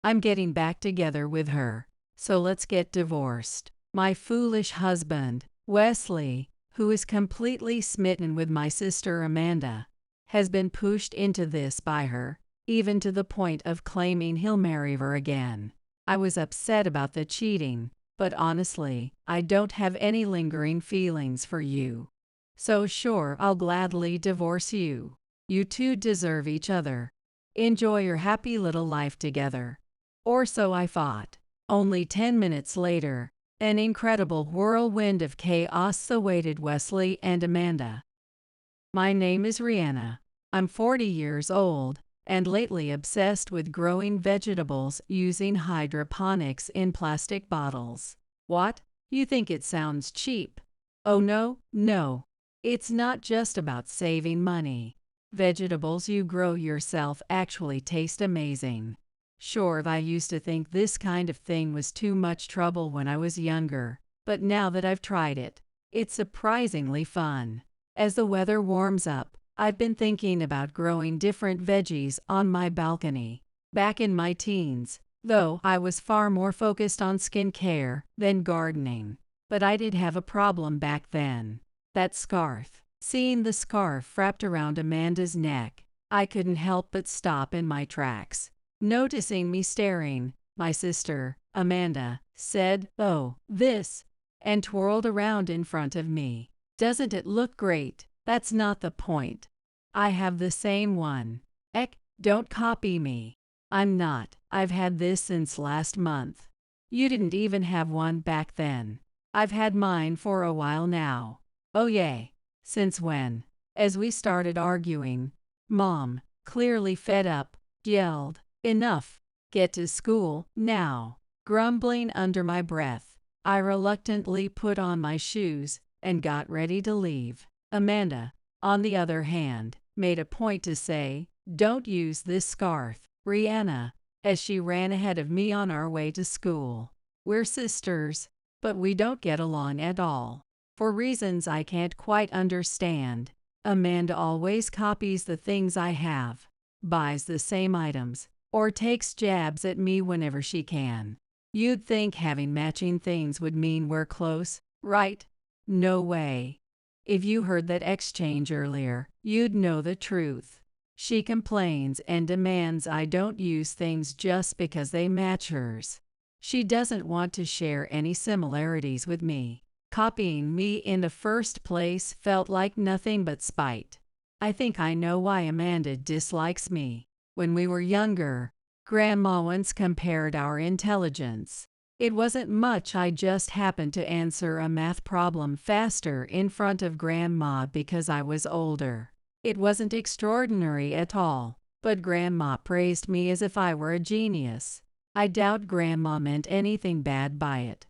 I'm getting back together with her, so let's get divorced. My foolish husband, Wesley, who is completely smitten with my sister Amanda, has been pushed into this by her, even to the point of claiming he'll marry her again. I was upset about the cheating, but honestly, I don't have any lingering feelings for you. So sure, I'll gladly divorce you. You two deserve each other. Enjoy your happy little life together. Or so I thought. Only 10 minutes later, an incredible whirlwind of chaos awaited Wesley and Amanda. My name is Rihanna. I'm 40 years old, and lately obsessed with growing vegetables using hydroponics in plastic bottles. What? You think it sounds cheap? Oh no. It's not just about saving money. Vegetables you grow yourself actually taste amazing. Sure, I used to think this kind of thing was too much trouble when I was younger, but now that I've tried it, it's surprisingly fun. As the weather warms up, I've been thinking about growing different veggies on my balcony. Back in my teens, though, I was far more focused on skincare than gardening. But I did have a problem back then. That scarf. Seeing the scarf wrapped around Amanda's neck, I couldn't help but stop in my tracks. Noticing me staring, my sister, Amanda, said, "Oh, this," and twirled around in front of me. "Doesn't it look great?" "That's not the point. I have the same one." "Eck, don't copy me." "I'm not. I've had this since last month." "You didn't even have one back then." "I've had mine for a while now." "Oh yay. Since when?" As we started arguing, Mom, clearly fed up, yelled, "Enough. Get to school, now." Grumbling under my breath, I reluctantly put on my shoes and got ready to leave. Amanda, on the other hand, made a point to say, "Don't use this scarf, Rihanna," as she ran ahead of me on our way to school. We're sisters, but we don't get along at all. For reasons I can't quite understand, Amanda always copies the things I have, buys the same items, or takes jabs at me whenever she can. You'd think having matching things would mean we're close, right? No way. If you heard that exchange earlier, you'd know the truth. She complains and demands I don't use things just because they match hers. She doesn't want to share any similarities with me. Copying me in the first place felt like nothing but spite. I think I know why Amanda dislikes me. When we were younger, Grandma once compared our intelligence. It wasn't much, I just happened to answer a math problem faster in front of Grandma because I was older. It wasn't extraordinary at all, but Grandma praised me as if I were a genius. I doubt Grandma meant anything bad by it.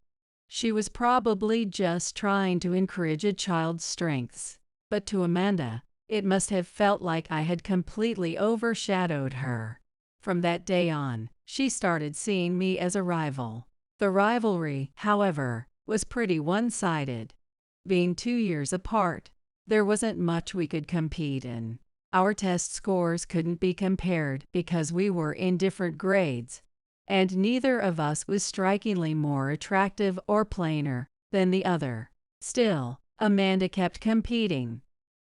She was probably just trying to encourage a child's strengths. But to Amanda, it must have felt like I had completely overshadowed her. From that day on, she started seeing me as a rival. The rivalry, however, was pretty one-sided. Being 2 years apart, there wasn't much we could compete in. Our test scores couldn't be compared because we were in different grades, and neither of us was strikingly more attractive or plainer than the other. Still, Amanda kept competing.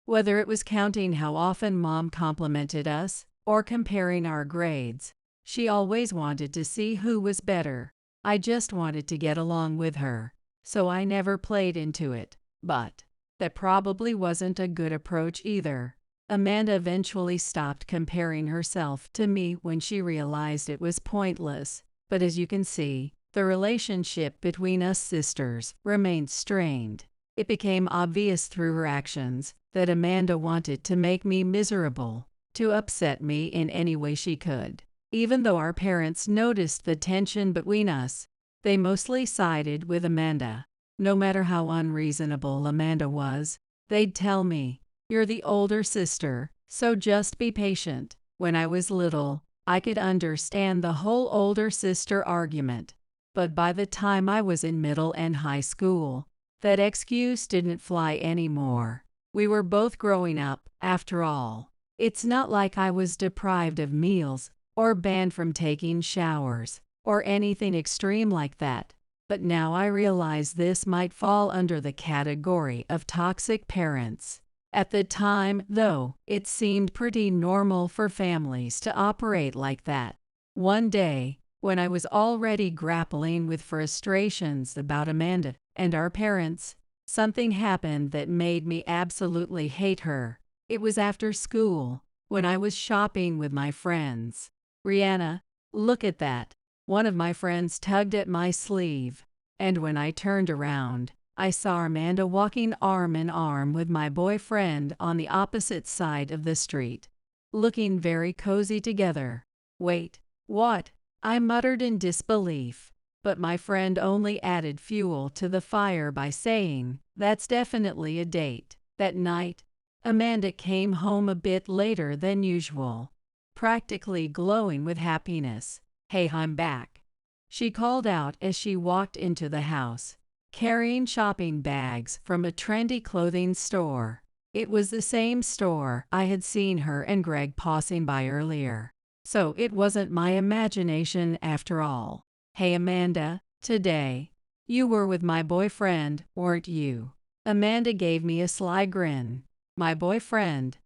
Whether it was counting how often Mom complimented us or comparing our grades, she always wanted to see who was better. I just wanted to get along with her, so I never played into it. But that probably wasn't a good approach either. Amanda eventually stopped comparing herself to me when she realized it was pointless, but as you can see, the relationship between us sisters remained strained. It became obvious through her actions that Amanda wanted to make me miserable, to upset me in any way she could. Even though our parents noticed the tension between us, they mostly sided with Amanda. No matter how unreasonable Amanda was, they'd tell me, "You're the older sister, so just be patient." When I was little, I could understand the whole older sister argument. But by the time I was in middle and high school, that excuse didn't fly anymore. We were both growing up, after all. It's not like I was deprived of meals or banned from taking showers, or anything extreme like that. But now I realize this might fall under the category of toxic parents. At the time, though, it seemed pretty normal for families to operate like that. One day, when I was already grappling with frustrations about Amanda and our parents, something happened that made me absolutely hate her. It was after school, when I was shopping with my friends. "Rihanna, look at that." One of my friends tugged at my sleeve, and when I turned around, I saw Amanda walking arm in arm with my boyfriend on the opposite side of the street, looking very cozy together. "Wait, what?" I muttered in disbelief, but my friend only added fuel to the fire by saying, "That's definitely a date." That night, Amanda came home a bit later than usual, practically glowing with happiness. "Hey, I'm back," she called out as she walked into the house, carrying shopping bags from a trendy clothing store. It was the same store I had seen her and Greg passing by earlier, so it wasn't my imagination after all. "Hey Amanda, today, you were with my boyfriend, weren't you?" Amanda gave me a sly grin. "My boyfriend?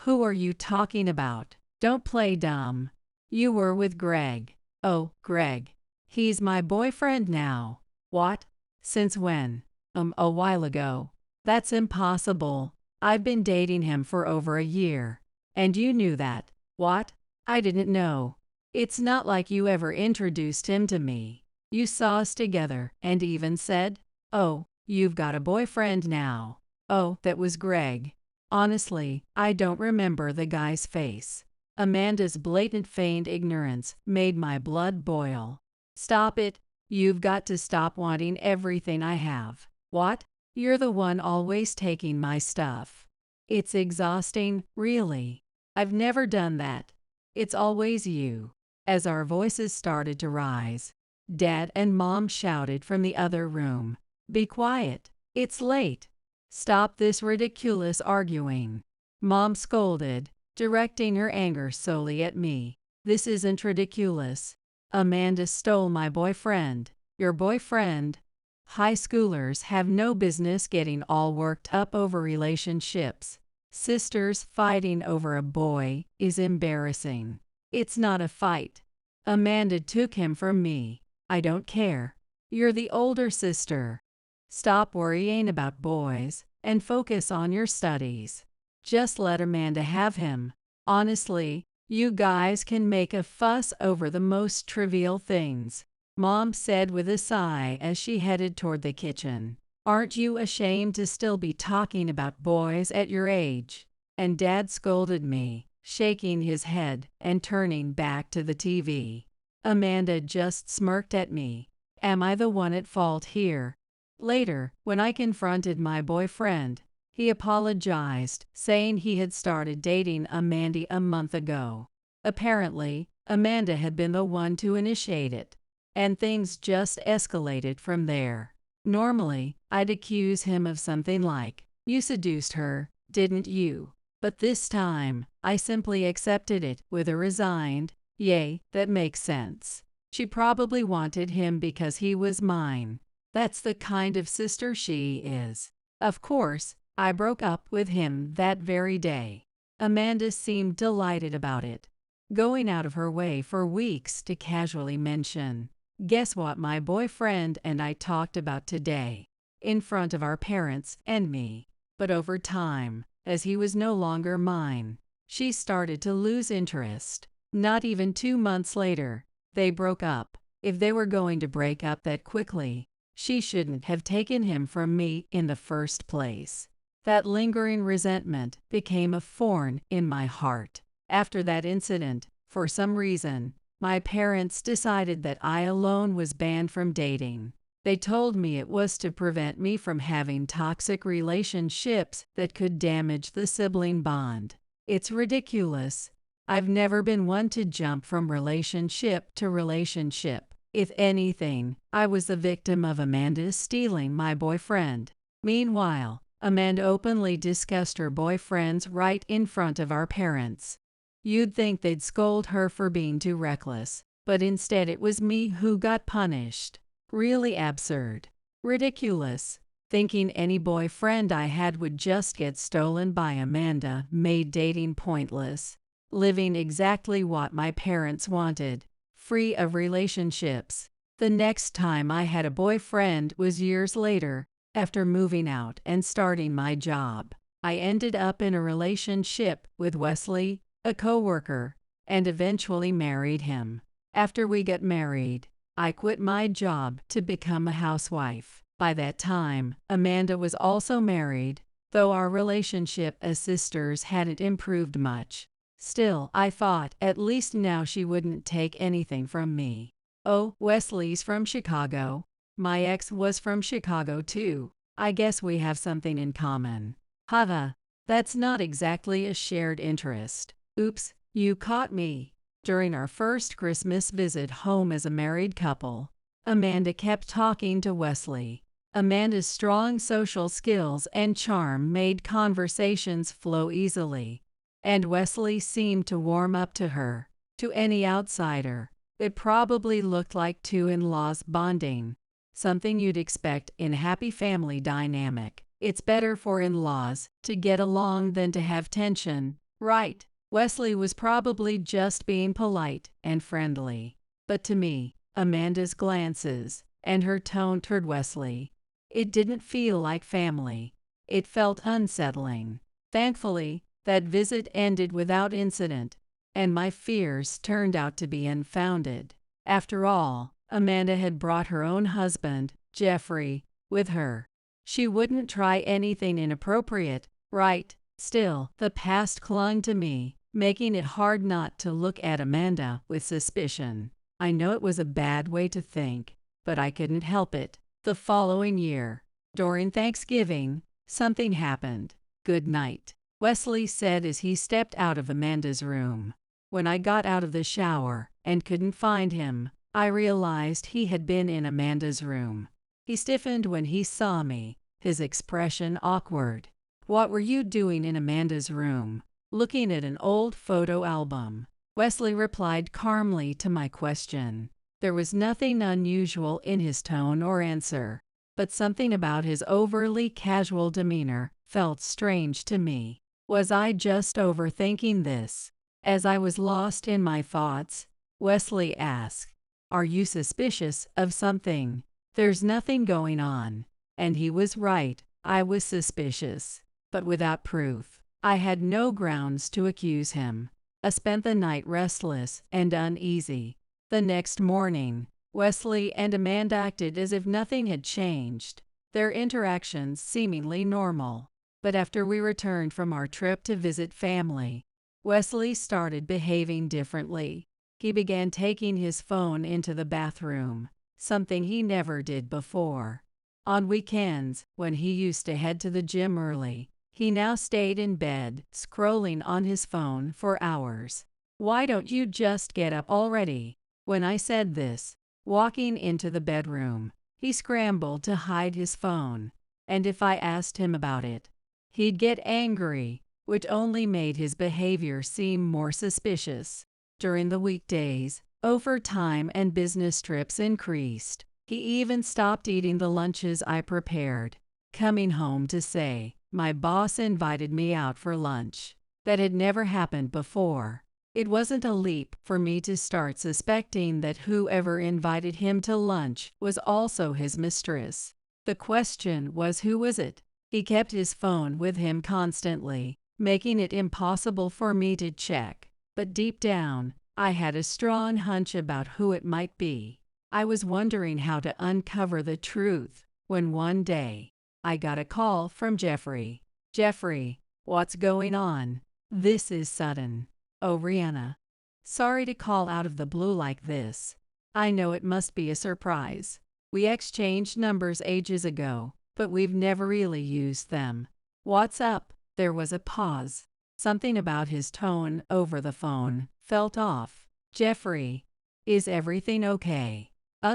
Who are you talking about? Don't play dumb. You were with Greg." "Oh, Greg. He's my boyfriend now." "What? Since when?" A while ago." "That's impossible. I've been dating him for over a year." "And you knew that?" "What? I didn't know. It's not like you ever introduced him to me. You saw us together and even said, 'Oh, you've got a boyfriend now.'" "Oh, that was Greg." Honestly, I don't remember the guy's face. Amanda's blatant feigned ignorance made my blood boil. "Stop it. You've got to stop wanting everything I have." "What? You're the one always taking my stuff." "It's exhausting, really. I've never done that. It's always you." As our voices started to rise, Dad and Mom shouted from the other room, "Be quiet. It's late. Stop this ridiculous arguing." Mom scolded, directing her anger solely at me. "This isn't ridiculous. Amanda stole my boyfriend." "Your boyfriend?" High schoolers have no business getting all worked up over relationships. Sisters fighting over a boy is embarrassing. It's not a fight. Amanda took him from me. I don't care. You're the older sister. Stop worrying about boys and focus on your studies. Just let Amanda have him. Honestly, you guys can make a fuss over the most trivial things." Mom said with a sigh as she headed toward the kitchen. "Aren't you ashamed to still be talking about boys at your age?" And Dad scolded me, shaking his head and turning back to the TV. Amanda just smirked at me. Am I the one at fault here? Later, when I confronted my boyfriend, he apologized, saying he had started dating Amanda a month ago. Apparently, Amanda had been the one to initiate it, and things just escalated from there. Normally, I'd accuse him of something like, "You seduced her, didn't you?" But this time, I simply accepted it with a resigned, "Yay, that makes sense. She probably wanted him because he was mine." That's the kind of sister she is. Of course, I broke up with him that very day. Amanda seemed delighted about it, going out of her way for weeks to casually mention, "Guess what my boyfriend and I talked about today?" in front of our parents and me. But over time, as he was no longer mine, she started to lose interest. Not even 2 months later, they broke up. If they were going to break up that quickly, she shouldn't have taken him from me in the first place. That lingering resentment became a thorn in my heart. After that incident, for some reason, my parents decided that I alone was banned from dating. They told me it was to prevent me from having toxic relationships that could damage the sibling bond. It's ridiculous. I've never been one to jump from relationship to relationship. If anything, I was the victim of Amanda stealing my boyfriend. Meanwhile, Amanda openly discussed her boyfriends right in front of our parents. You'd think they'd scold her for being too reckless, but instead it was me who got punished. Really absurd. Ridiculous. Thinking any boyfriend I had would just get stolen by Amanda made dating pointless. Living exactly what my parents wanted, free of relationships. The next time I had a boyfriend was years later, after moving out and starting my job. I ended up in a relationship with Wesley, a coworker, and eventually married him. After we got married, I quit my job to become a housewife. By that time, Amanda was also married, though our relationship as sisters hadn't improved much. Still, I thought at least now she wouldn't take anything from me. Oh, Wesley's from Chicago. My ex was from Chicago too. I guess we have something in common. Haha, that's not exactly a shared interest. Oops, you caught me. During our first Christmas visit home as a married couple, Amanda kept talking to Wesley. Amanda's strong social skills and charm made conversations flow easily, and Wesley seemed to warm up to her. To any outsider, it probably looked like two in-laws bonding, something you'd expect in a happy family dynamic. It's better for in-laws to get along than to have tension, right? Wesley was probably just being polite and friendly. But to me, Amanda's glances and her tone toward Wesley, it didn't feel like family. It felt unsettling. Thankfully, that visit ended without incident, and my fears turned out to be unfounded. After all, Amanda had brought her own husband, Jeffrey, with her. She wouldn't try anything inappropriate, right? Still, the past clung to me, making it hard not to look at Amanda with suspicion. I know it was a bad way to think, but I couldn't help it. The following year, during Thanksgiving, something happened. Good night, Wesley said as he stepped out of Amanda's room. When I got out of the shower and couldn't find him, I realized he had been in Amanda's room. He stiffened when he saw me, his expression awkward. What were you doing in Amanda's room? Looking at an old photo album. Wesley replied calmly to my question. There was nothing unusual in his tone or answer, but something about his overly casual demeanor felt strange to me. Was I just overthinking this? As I was lost in my thoughts, Wesley asked, "Are you suspicious of something?" "There's nothing going on." And he was right. I was suspicious, but without proof. I had no grounds to accuse him. I spent the night restless and uneasy. The next morning, Wesley and Amanda acted as if nothing had changed, their interactions seemingly normal. But after we returned from our trip to visit family, Wesley started behaving differently. He began taking his phone into the bathroom, something he never did before. On weekends, when he used to head to the gym early, he now stayed in bed, scrolling on his phone for hours. "Why don't you just get up already?" When I said this, walking into the bedroom, he scrambled to hide his phone, and if I asked him about it, he'd get angry, which only made his behavior seem more suspicious. During the weekdays, overtime and business trips increased. He even stopped eating the lunches I prepared, coming home to say, "My boss invited me out for lunch." That had never happened before. It wasn't a leap for me to start suspecting that whoever invited him to lunch was also his mistress. The question was, who was it? He kept his phone with him constantly, making it impossible for me to check. But deep down, I had a strong hunch about who it might be. I was wondering how to uncover the truth when one day, I got a call from Jeffrey. "Jeffrey, what's going on? This is sudden." "Oh, Rihanna. Sorry to call out of the blue like this. I know it must be a surprise. We exchanged numbers ages ago, but we've never really used them. What's up?" There was a pause. Something about his tone over the phone felt off. "Jeffrey, is everything okay?"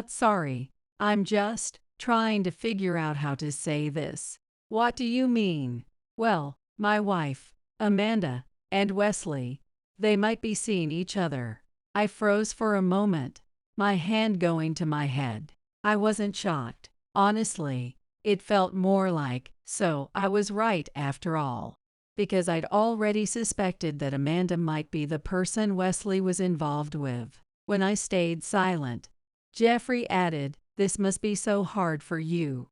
Sorry. I'm just trying to figure out how to say this." "What do you mean?" "Well, my wife, Amanda, and Wesley, They might be seeing each other. I froze for a moment, my hand going to my head. I wasn't shocked. Honestly, it felt more like, so I was right after all. Because I'd already suspected that Amanda might be the person Wesley was involved with. When I stayed silent, Jeffrey added, "This must be so hard for you.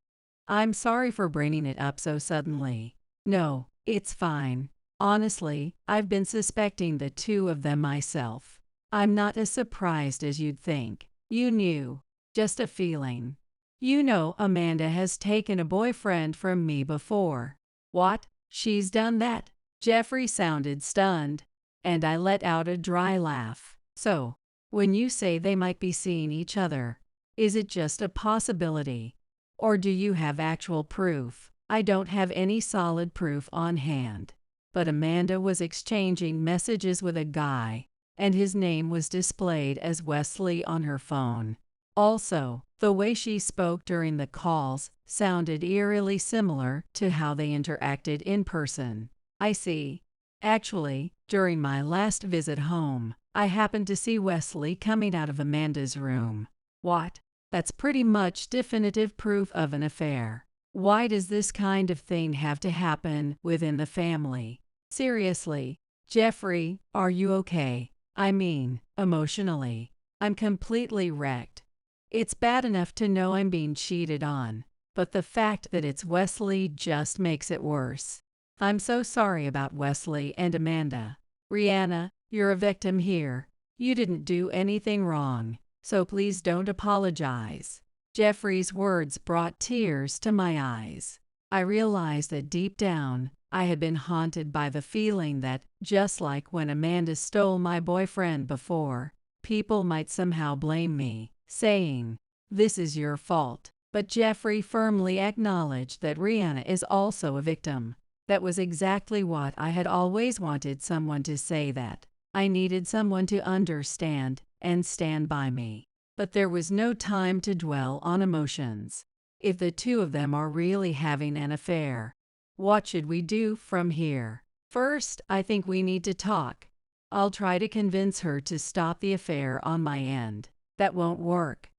I'm sorry for bringing it up so suddenly." "No, it's fine. Honestly, I've been suspecting the two of them myself. I'm not as surprised as you'd think. You knew. Just a feeling. You know Amanda has taken a boyfriend from me before." "What? She's done that?" Jeffrey sounded stunned, and I let out a dry laugh. "So, when you say they might be seeing each other, is it just a possibility? Or do you have actual proof?" "I don't have any solid proof on hand. But Amanda was exchanging messages with a guy, and his name was displayed as Wesley on her phone. Also, the way she spoke during the calls sounded eerily similar to how they interacted in person." "I see. Actually, during my last visit home, I happened to see Wesley coming out of Amanda's room." "What? That's pretty much definitive proof of an affair. Why does this kind of thing have to happen within the family?" "Seriously, Jeffrey, are you okay? I mean, emotionally." "I'm completely wrecked. It's bad enough to know I'm being cheated on, but the fact that it's Wesley just makes it worse. I'm so sorry about Wesley and Amanda. Rihanna, you're a victim here. You didn't do anything wrong, so please don't apologize." Jeffrey's words brought tears to my eyes. I realized that deep down, I had been haunted by the feeling that, just like when Amanda stole my boyfriend before, people might somehow blame me, saying, "This is your fault." But Jeffrey firmly acknowledged that Rihanna is also a victim. That was exactly what I had always wanted someone to say, that I needed someone to understand and stand by me. But there was no time to dwell on emotions. If the two of them are really having an affair, what should we do from here? First, I think we need to talk. I'll try to convince her to stop the affair on my end. That won't work.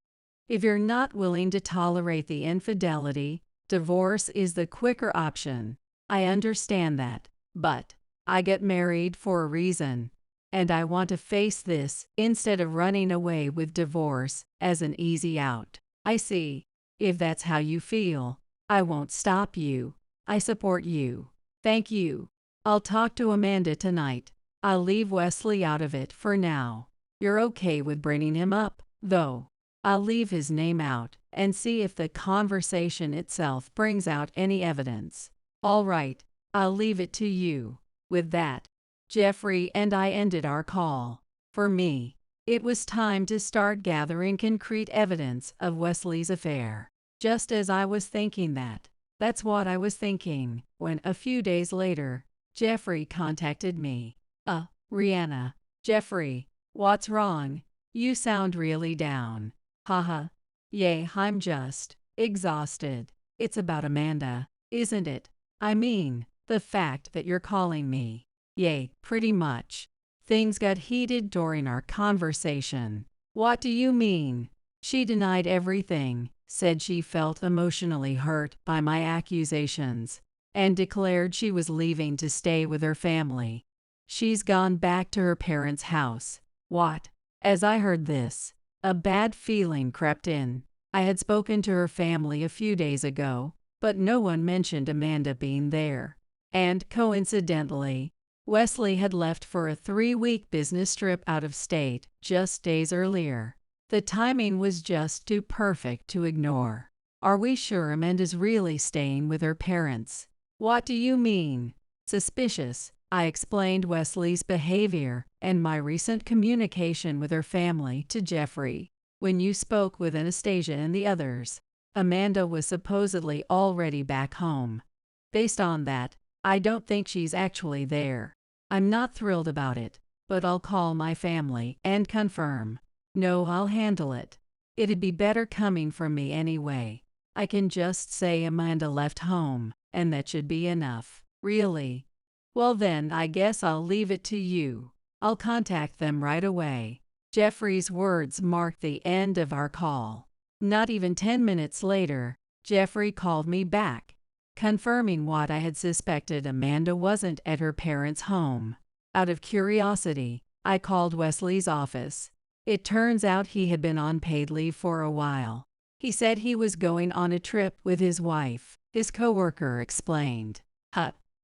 If you're not willing to tolerate the infidelity, divorce is the quicker option. I understand that, but I get married for a reason, and I want to face this instead of running away with divorce as an easy out. "I see. If that's how you feel, I won't stop you. I support you." "Thank you. I'll talk to Amanda tonight. I'll leave Wesley out of it for now. You're okay with bringing him up, though?" "I'll leave his name out and see if the conversation itself brings out any evidence." "All right, I'll leave it to you." With that, Jeffrey and I ended our call. For me, it was time to start gathering concrete evidence of Wesley's affair. Just as I was thinking that, that's what I was thinking, when a few days later, Jeffrey contacted me. Rihanna." "Jeffrey, what's wrong? You sound really down." "Haha. Yeah, I'm just exhausted. It's about Amanda, isn't it? I mean, the fact that you're calling me." "Yay, pretty much. Things got heated during our conversation." "What do you mean?" "She denied everything, said she felt emotionally hurt by my accusations, and declared she was leaving to stay with her family. She's gone back to her parents' house." "What?" As I heard this, a bad feeling crept in. I had spoken to her family a few days ago, but no one mentioned Amanda being there. And coincidentally, Wesley had left for a 3-week business trip out of state just days earlier. The timing was just too perfect to ignore. "Are we sure Amanda's really staying with her parents?" "What do you mean?" "Suspicious." I explained Wesley's behavior and my recent communication with her family to Jeffrey. "When you spoke with Anastasia and the others, Amanda was supposedly already back home. Based on that, I don't think she's actually there. I'm not thrilled about it, but I'll call my family and confirm." "No, I'll handle it. It'd be better coming from me anyway. I can just say Amanda left home, and that should be enough." "Really? Well then, I guess I'll leave it to you." I'll contact them right away." Jeffrey's words marked the end of our call. Not even 10 minutes later, Jeffrey called me back, confirming what I had suspected: Amanda wasn't at her parents' home. Out of curiosity, I called Wesley's office. It turns out he had been on paid leave for a while. He said he was going on a trip with his wife, his coworker explained.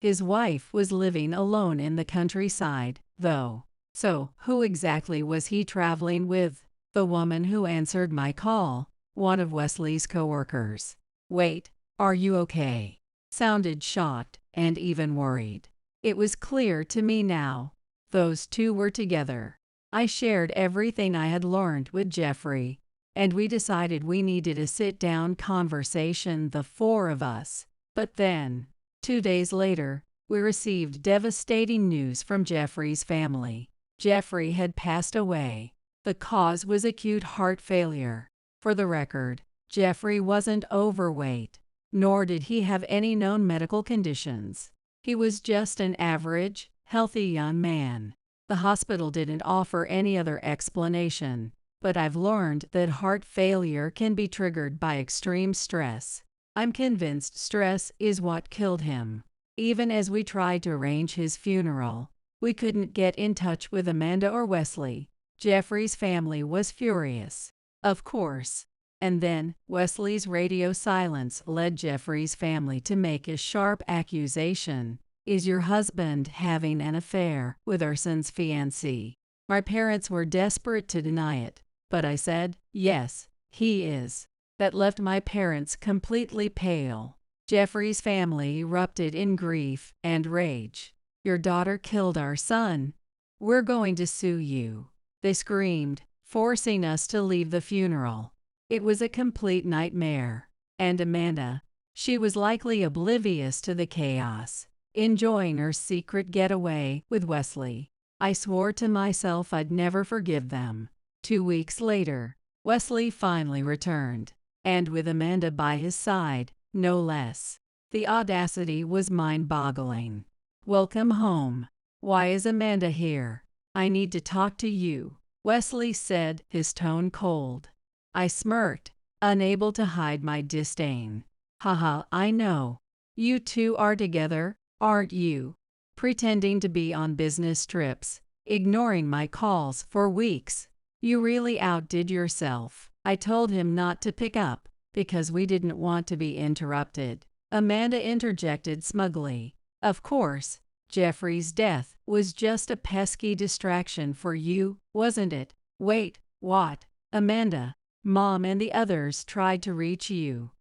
His wife was living alone in the countryside, though. So, who exactly was he traveling with? The woman who answered my call, one of Wesley's coworkers. "Wait, are you okay?" Sounded shocked and even worried. It was clear to me now. Those two were together. I shared everything I had learned with Jeffrey, and we decided we needed a sit-down conversation, the four of us. But then, 2 days later, we received devastating news from Jeffrey's family. Jeffrey had passed away. The cause was acute heart failure. For the record, Jeffrey wasn't overweight, nor did he have any known medical conditions. He was just an average, healthy young man. The hospital didn't offer any other explanation, but I've learned that heart failure can be triggered by extreme stress. I'm convinced stress is what killed him. Even as we tried to arrange his funeral, we couldn't get in touch with Amanda or Wesley. Jeffrey's family was furious, of course. And then, Wesley's radio silence led Jeffrey's family to make a sharp accusation. "Is your husband having an affair with our son's fiancée?" My parents were desperate to deny it, but I said, "Yes, he is." That left my parents completely pale. Jeffrey's family erupted in grief and rage. "Your daughter killed our son. We're going to sue you," they screamed, forcing us to leave the funeral. It was a complete nightmare. And Amanda, she was likely oblivious to the chaos, enjoying her secret getaway with Wesley. I swore to myself I'd never forgive them. 2 weeks later, Wesley finally returned, and with Amanda by his side, no less. The audacity was mind-boggling. "Welcome home. Why is Amanda here?" "I need to talk to you," Wesley said, his tone cold. I smirked, unable to hide my disdain. "Haha, I know. You two are together, aren't you? Pretending to be on business trips, ignoring my calls for weeks. You really outdid yourself." I told him not to pick up, because we didn't want to be interrupted. Amanda interjected smugly. "Of course, Jeffrey's death was just a pesky distraction for you, wasn't it?" "Wait, what?" "Amanda, Mom and the others tried to reach you.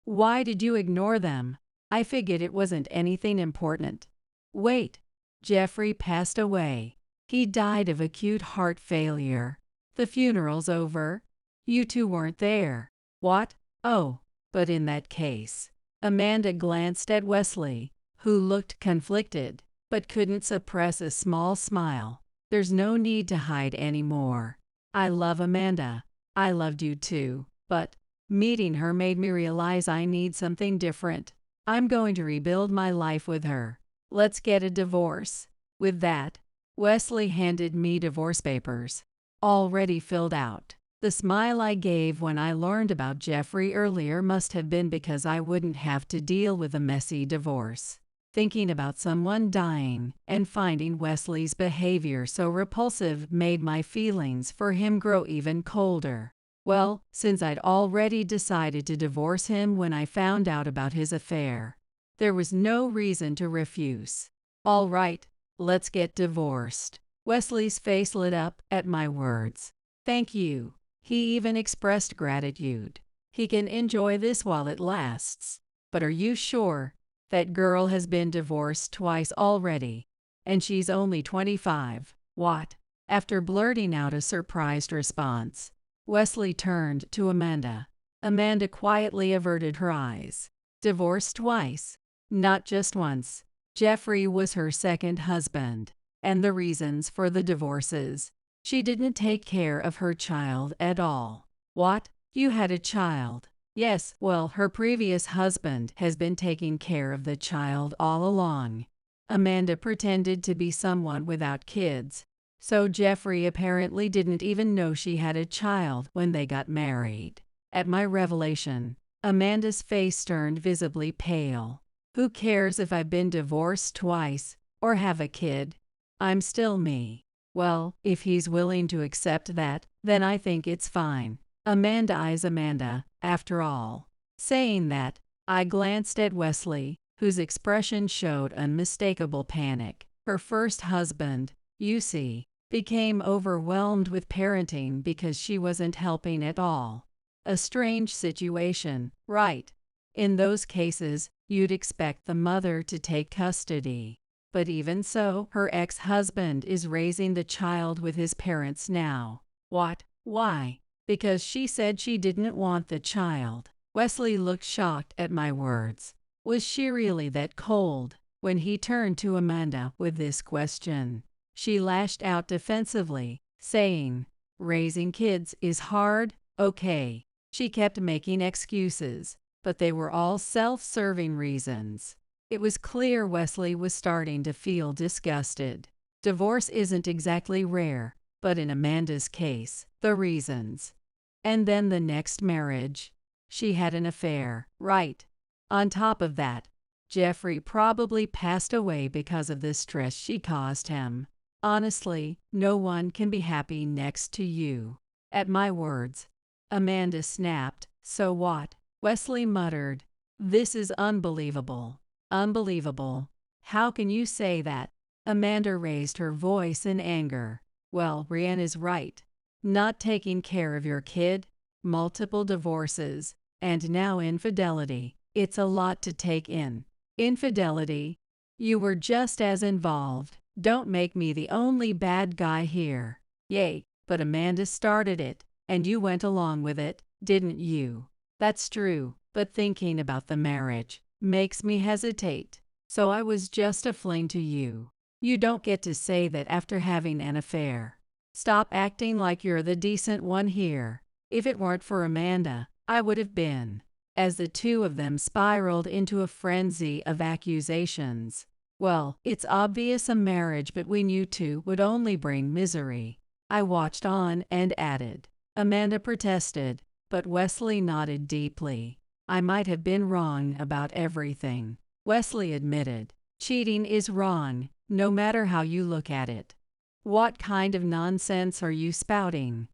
Why did you ignore them?" "I figured it wasn't anything important." "Wait, Jeffrey passed away. He died of acute heart failure. The funeral's over. You two weren't there." "What? Oh, but in that case." Amanda glanced at Wesley, who looked conflicted, but couldn't suppress a small smile. "There's no need to hide anymore. I love Amanda. I loved you too, but meeting her made me realize I need something different. I'm going to rebuild my life with her. Let's get a divorce." With that, Wesley handed me divorce papers, already filled out. The smile I gave when I learned about Jeffrey earlier must have been because I wouldn't have to deal with a messy divorce. Thinking about someone dying and finding Wesley's behavior so repulsive made my feelings for him grow even colder. Well, since I'd already decided to divorce him when I found out about his affair, there was no reason to refuse. "All right, let's get divorced." Wesley's face lit up at my words. "Thank you." He even expressed gratitude. "He can enjoy this while it lasts." "But are you sure? That girl has been divorced twice already, and she's only 25. "What?" After blurting out a surprised response, Wesley turned to Amanda. Amanda quietly averted her eyes. "Divorced twice? Not just once. Jeffrey was her second husband, and the reasons for the divorces: she didn't take care of her child at all." "What? You had a child?" "Yes, well, her previous husband has been taking care of the child all along." Amanda pretended to be someone without kids, So Jeffrey apparently didn't even know she had a child when they got married. At my revelation, Amanda's face turned visibly pale. Who cares if I've been divorced twice or have a kid? I'm still me. Well, if he's willing to accept that, then I think it's fine. Amanda is Amanda, after all. Saying that, I glanced at Wesley, whose expression showed unmistakable panic. Her first husband, you see, became overwhelmed with parenting because she wasn't helping at all. A strange situation, right? In those cases, you'd expect the mother to take custody. But even so, her ex-husband is raising the child with his parents now. What? Why? Because she said she didn't want the child. Wesley looked shocked at my words. Was she really that cold? When he turned to Amanda with this question, she lashed out defensively, saying, "Raising kids is hard, okay." She kept making excuses, but they were all self-serving reasons. It was clear Wesley was starting to feel disgusted. Divorce isn't exactly rare, but in Amanda's case, the reasons. And then the next marriage. She had an affair, right? On top of that, Jeffrey probably passed away because of the stress she caused him. Honestly, no one can be happy next to you. At my words, Amanda snapped. So what? Wesley muttered. This is unbelievable. Unbelievable. How can you say that? Amanda raised her voice in anger. Well, Brienne is right. Not taking care of your kid, multiple divorces, and now infidelity. It's a lot to take in. Infidelity? You were just as involved. Don't make me the only bad guy here. Yay, but Amanda started it, and you went along with it, didn't you? That's true, but thinking about the marriage makes me hesitate. So I was just a fling to you. You don't get to say that after having an affair. Stop acting like you're the decent one here. If it weren't for Amanda, I would have been. As the two of them spiraled into a frenzy of accusations. Well, it's obvious a marriage between you two would only bring misery. I watched on and added. Amanda protested, but Wesley nodded deeply. I might have been wrong about everything. Wesley admitted. Cheating is wrong, no matter how you look at it. What kind of nonsense are you spouting?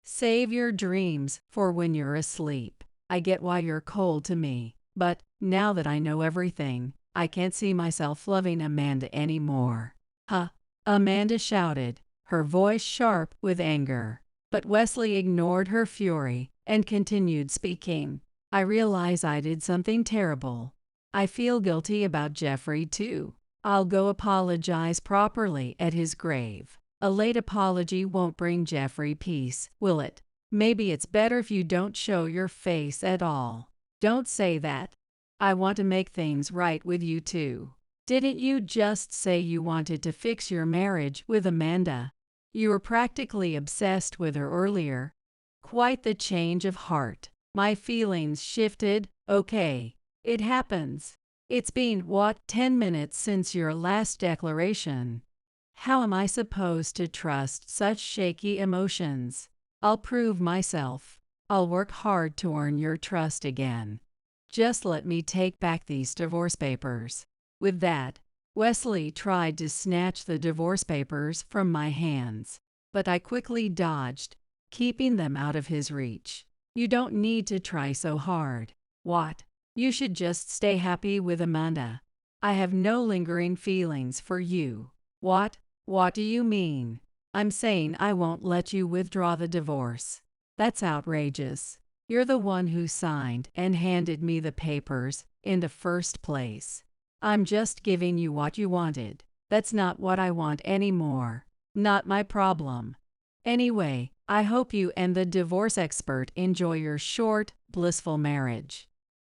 Save your dreams for when you're asleep. I get why you're cold to me, but now that I know everything, I can't see myself loving Amanda anymore. Huh? Amanda shouted, her voice sharp with anger. But Wesley ignored her fury and continued speaking. I realize I did something terrible. I feel guilty about Jeffrey too. I'll go apologize properly at his grave. A late apology won't bring Jeffrey peace, will it? Maybe it's better if you don't show your face at all. Don't say that. I want to make things right with you too. Didn't you just say you wanted to fix your marriage with Amanda? You were practically obsessed with her earlier. Quite the change of heart. My feelings shifted, okay. It happens. It's been, 10 minutes since your last declaration. How am I supposed to trust such shaky emotions? I'll prove myself. I'll work hard to earn your trust again. Just let me take back these divorce papers. With that, Wesley tried to snatch the divorce papers from my hands, but I quickly dodged, keeping them out of his reach. You don't need to try so hard. What? You should just stay happy with Amanda. I have no lingering feelings for you. What? What do you mean? I'm saying I won't let you withdraw the divorce. That's outrageous. You're the one who signed and handed me the papers in the first place. I'm just giving you what you wanted. That's not what I want anymore. Not my problem. Anyway, I hope you and the divorce expert enjoy your short, blissful marriage.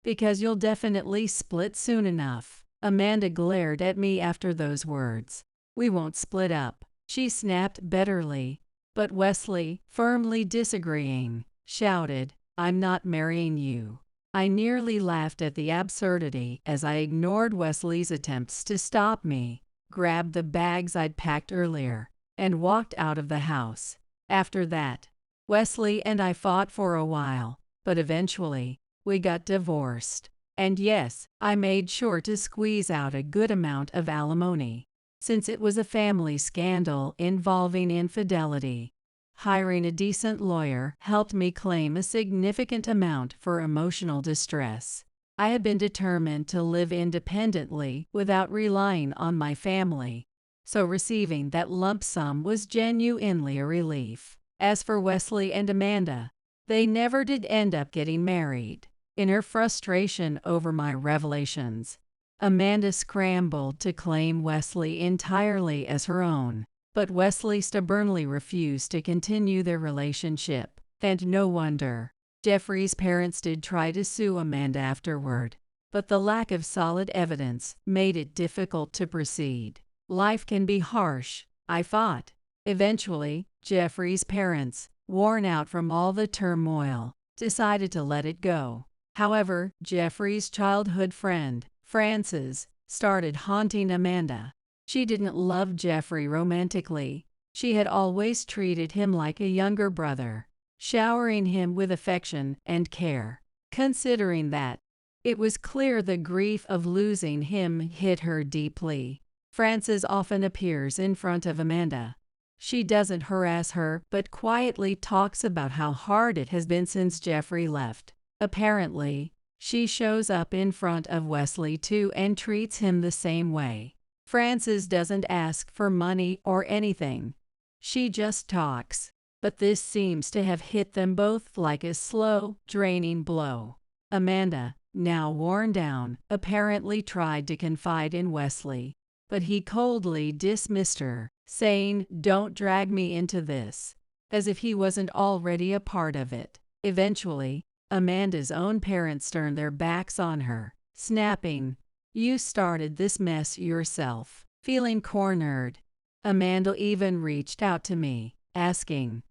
Because you'll definitely split soon enough. Amanda glared at me after those words. We won't split up, she snapped bitterly. But Wesley, firmly disagreeing, shouted, I'm not marrying you. I nearly laughed at the absurdity as I ignored Wesley's attempts to stop me, grabbed the bags I'd packed earlier, and walked out of the house. After that, Wesley and I fought for a while, but eventually, we got divorced. And yes, I made sure to squeeze out a good amount of alimony, since it was a family scandal involving infidelity. Hiring a decent lawyer helped me claim a significant amount for emotional distress. I had been determined to live independently without relying on my family, so receiving that lump sum was genuinely a relief. As for Wesley and Amanda, they never did end up getting married. In her frustration over my revelations, Amanda scrambled to claim Wesley entirely as her own, but Wesley stubbornly refused to continue their relationship, and no wonder. Jeffrey's parents did try to sue Amanda afterward, but the lack of solid evidence made it difficult to proceed. Life can be harsh, I thought. Eventually, Jeffrey's parents, worn out from all the turmoil, decided to let it go. However, Jeffrey's childhood friend, Frances, started haunting Amanda. She didn't love Jeffrey romantically. She had always treated him like a younger brother, showering him with affection and care. Considering that, it was clear the grief of losing him hit her deeply. Frances often appears in front of Amanda. She doesn't harass her but quietly talks about how hard it has been since Jeffrey left. Apparently, she shows up in front of Wesley too and treats him the same way. Frances doesn't ask for money or anything. She just talks. But this seems to have hit them both like a slow, draining blow. Amanda, now worn down, apparently tried to confide in Wesley, but he coldly dismissed her, saying, "Don't drag me into this," as if he wasn't already a part of it. Eventually, Amanda's own parents turned their backs on her, snapping, "You started this mess yourself." Feeling cornered, Amanda even reached out to me, asking,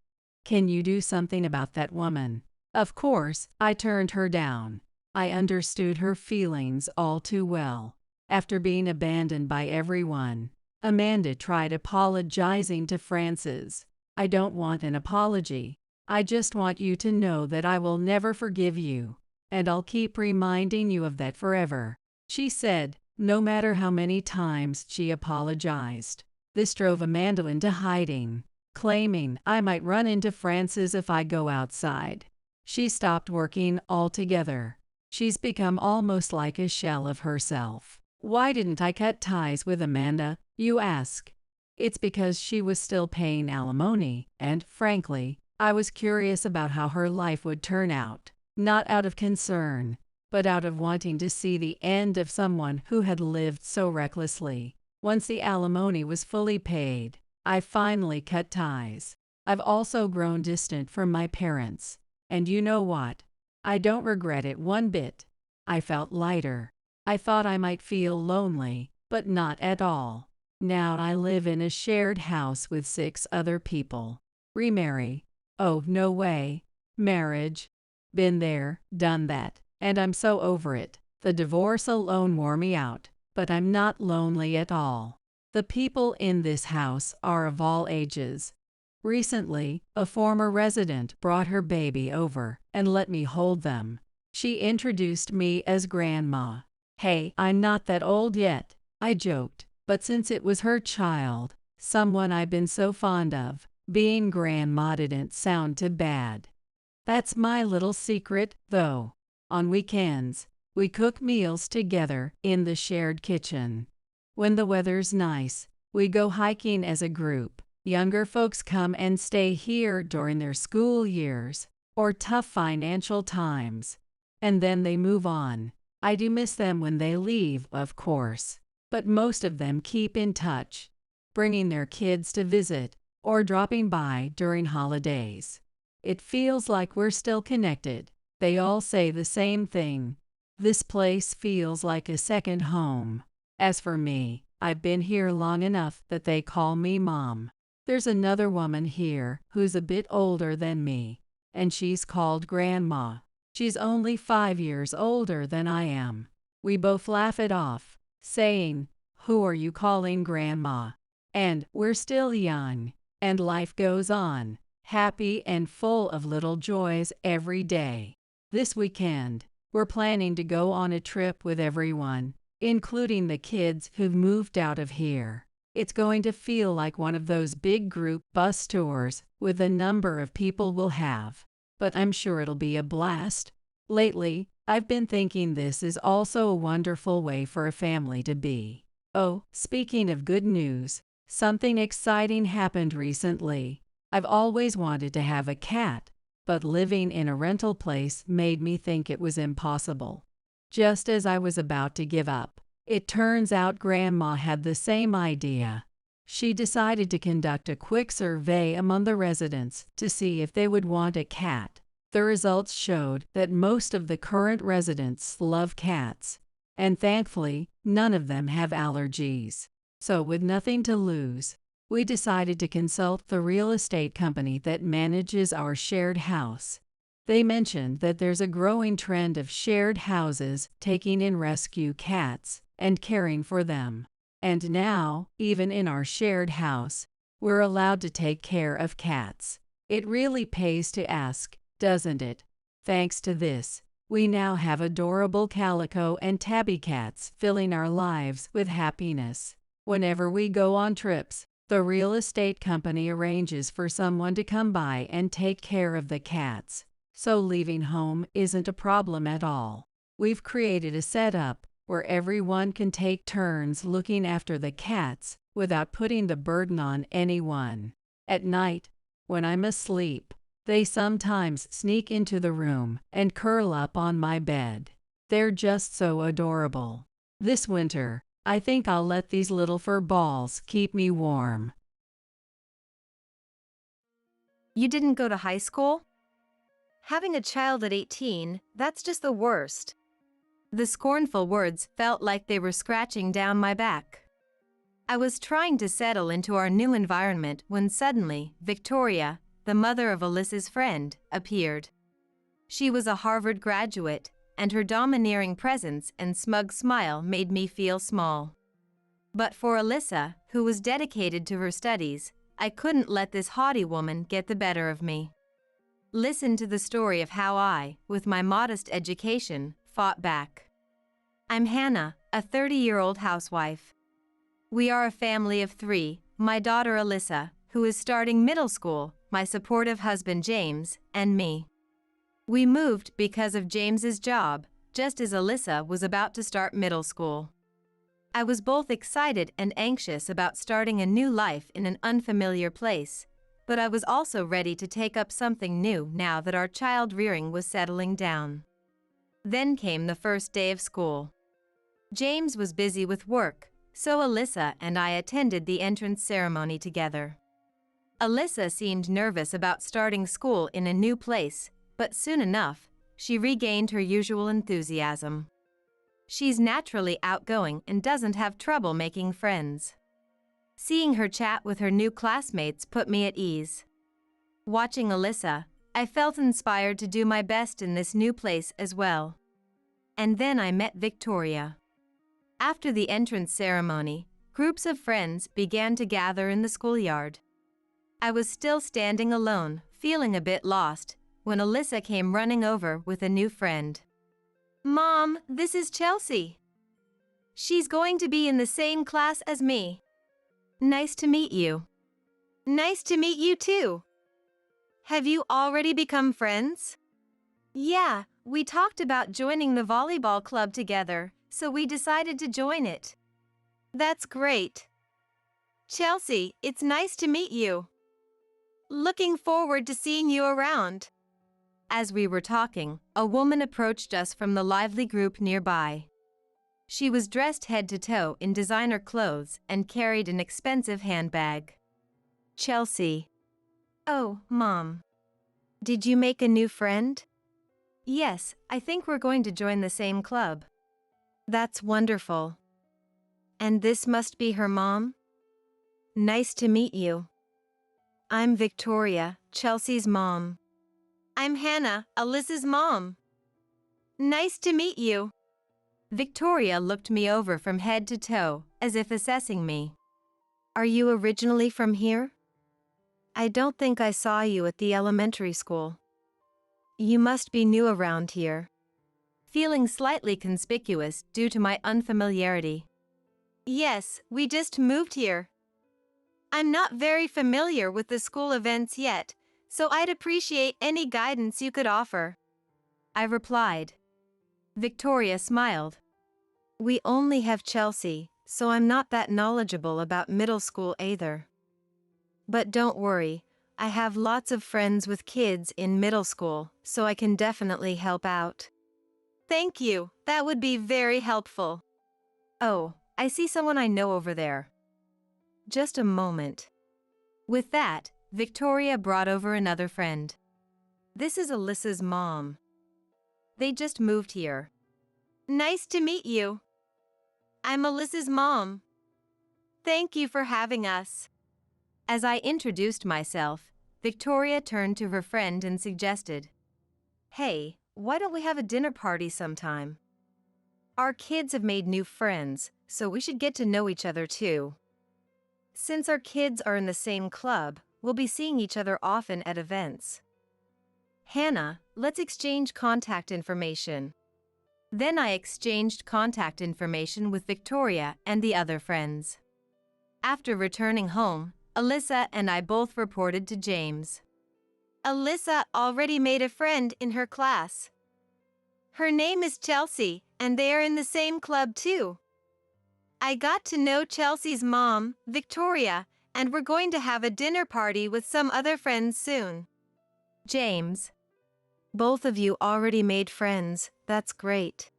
"Can you do something about that woman?" Of course, I turned her down. I understood her feelings all too well. After being abandoned by everyone, Amanda tried apologizing to Frances. "I don't want an apology. I just want you to know that I will never forgive you, and I'll keep reminding you of that forever," she said, no matter how many times she apologized. This drove Amanda into hiding, claiming I might run into Frances if I go outside. She stopped working altogether. She's become almost like a shell of herself. Why didn't I cut ties with Amanda, you ask? It's because she was still paying alimony, and, frankly, I was curious about how her life would turn out. Not out of concern, but out of wanting to see the end of someone who had lived so recklessly. Once the alimony was fully paid, I finally cut ties. I've also grown distant from my parents. And you know what? I don't regret it one bit. I felt lighter. I thought I might feel lonely, but not at all. Now I live in a shared house with 6 other people. Remarry? Oh, no way. Marriage? Been there, done that, and I'm so over it. The divorce alone wore me out, but I'm not lonely at all. The people in this house are of all ages. Recently, a former resident brought her baby over and let me hold them. She introduced me as Grandma. "Hey, I'm not that old yet," I joked, but since it was her child, someone I've been so fond of, being Grandma didn't sound too bad. That's my little secret, though. On weekends, we cook meals together in the shared kitchen. When the weather's nice, we go hiking as a group. Younger folks come and stay here during their school years or tough financial times, and then they move on. I do miss them when they leave, of course, but most of them keep in touch, bringing their kids to visit or dropping by during holidays. It feels like we're still connected. They all say the same thing. This place feels like a second home. As for me, I've been here long enough that they call me Mom. There's another woman here who's a bit older than me, and she's called Grandma. She's only 5 years older than I am. We both laugh it off, saying, "Who are you calling Grandma?" And we're still young. And life goes on, happy and full of little joys every day. This weekend, we're planning to go on a trip with everyone, including the kids who've moved out of here. It's going to feel like one of those big group bus tours with the number of people we'll have. But I'm sure it'll be a blast. Lately, I've been thinking this is also a wonderful way for a family to be. Oh, speaking of good news, something exciting happened recently. I've always wanted to have a cat, but living in a rental place made me think it was impossible. Just as I was about to give up, it turns out Grandma had the same idea. She decided to conduct a quick survey among the residents to see if they would want a cat. The results showed that most of the current residents love cats, and thankfully, none of them have allergies. So with nothing to lose, we decided to consult the real estate company that manages our shared house. They mentioned that there's a growing trend of shared houses taking in rescue cats and caring for them. And now, even in our shared house, we're allowed to take care of cats. It really pays to ask, doesn't it? Thanks to this, we now have adorable calico and tabby cats filling our lives with happiness. Whenever we go on trips, the real estate company arranges for someone to come by and take care of the cats, so leaving home isn't a problem at all. We've created a setup where everyone can take turns looking after the cats without putting the burden on anyone. At night, when I'm asleep, they sometimes sneak into the room and curl up on my bed. They're just so adorable. This winter, I think I'll let these little fur balls keep me warm. You didn't go to high school? Having a child at 18, that's just the worst. The scornful words felt like they were scratching down my back. I was trying to settle into our new environment when suddenly, Victoria, the mother of Alyssa's friend, appeared. She was a Harvard graduate, and her domineering presence and smug smile made me feel small. But for Alyssa, who was dedicated to her studies, I couldn't let this haughty woman get the better of me. Listen to the story of how I, with my modest education, fought back. I'm Hannah, a 30-year-old housewife. We are a family of 3, my daughter Alyssa, who is starting middle school, my supportive husband James, and me. We moved because of James's job, just as Alyssa was about to start middle school. I was both excited and anxious about starting a new life in an unfamiliar place, but I was also ready to take up something new now that our child rearing was settling down. Then came the first day of school. James was busy with work, so Alyssa and I attended the entrance ceremony together. Alyssa seemed nervous about starting school in a new place, but soon enough, she regained her usual enthusiasm. She's naturally outgoing and doesn't have trouble making friends. Seeing her chat with her new classmates put me at ease. Watching Alyssa, I felt inspired to do my best in this new place as well. And then I met Victoria. After the entrance ceremony, groups of friends began to gather in the schoolyard. I was still standing alone, feeling a bit lost, when Alyssa came running over with a new friend. Mom, this is Chelsea. She's going to be in the same class as me. Nice to meet you. Nice to meet you too. Have you already become friends? Yeah, we talked about joining the volleyball club together, so we decided to join it. That's great. Chelsea, it's nice to meet you. Looking forward to seeing you around. As we were talking, a woman approached us from the lively group nearby. She was dressed head to toe in designer clothes and carried an expensive handbag. Chelsea. Oh, Mom. Did you make a new friend? Yes, I think we're going to join the same club. That's wonderful. And this must be her mom? Nice to meet you. I'm Victoria, Chelsea's mom. I'm Hannah, Alyssa's mom. Nice to meet you. Victoria looked me over from head to toe, as if assessing me. Are you originally from here? I don't think I saw you at the elementary school. You must be new around here. Feeling slightly conspicuous due to my unfamiliarity. Yes, we just moved here. I'm not very familiar with the school events yet, so I'd appreciate any guidance you could offer. I replied. Victoria smiled. We only have Chelsea, so I'm not that knowledgeable about middle school either. But don't worry, I have lots of friends with kids in middle school, so I can definitely help out. Thank you, that would be very helpful. Oh, I see someone I know over there. Just a moment. With that, Victoria brought over another friend. This is Alyssa's mom. They just moved here. Nice to meet you. I'm Alyssa's mom. Thank you for having us. As I introduced myself, Victoria turned to her friend and suggested, Hey, why don't we have a dinner party sometime? Our kids have made new friends, so we should get to know each other too. Since our kids are in the same club, we'll be seeing each other often at events. Hannah, let's exchange contact information. Then I exchanged contact information with Victoria and the other friends. After returning home, Alyssa and I both reported to James. Alyssa already made a friend in her class. Her name is Chelsea, and they are in the same club too. I got to know Chelsea's mom, Victoria, and we're going to have a dinner party with some other friends soon. James. Both of you already made friends, that's great.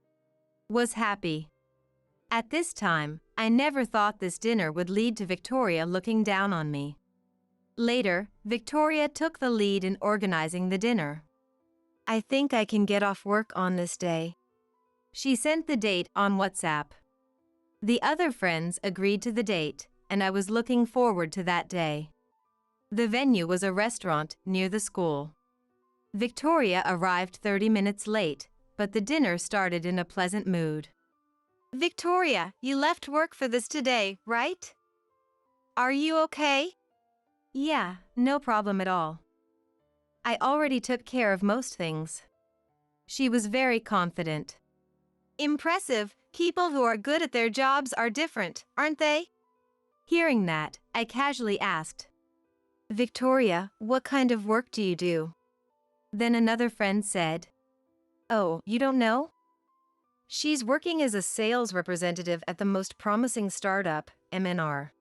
Was happy. At this time, I never thought this dinner would lead to Victoria looking down on me. Later, Victoria took the lead in organizing the dinner. I think I can get off work on this day. She sent the date on WhatsApp. The other friends agreed to the date, and I was looking forward to that day. The venue was a restaurant near the school. Victoria arrived 30 minutes late, but the dinner started in a pleasant mood. Victoria, you left work for this today, right? Are you okay? Yeah, no problem at all. I already took care of most things. She was very confident. Impressive. People who are good at their jobs are different, aren't they? Hearing that, I casually asked, Victoria, what kind of work do you do? Then another friend said, Oh, you don't know? She's working as a sales representative at the most promising startup, MNR.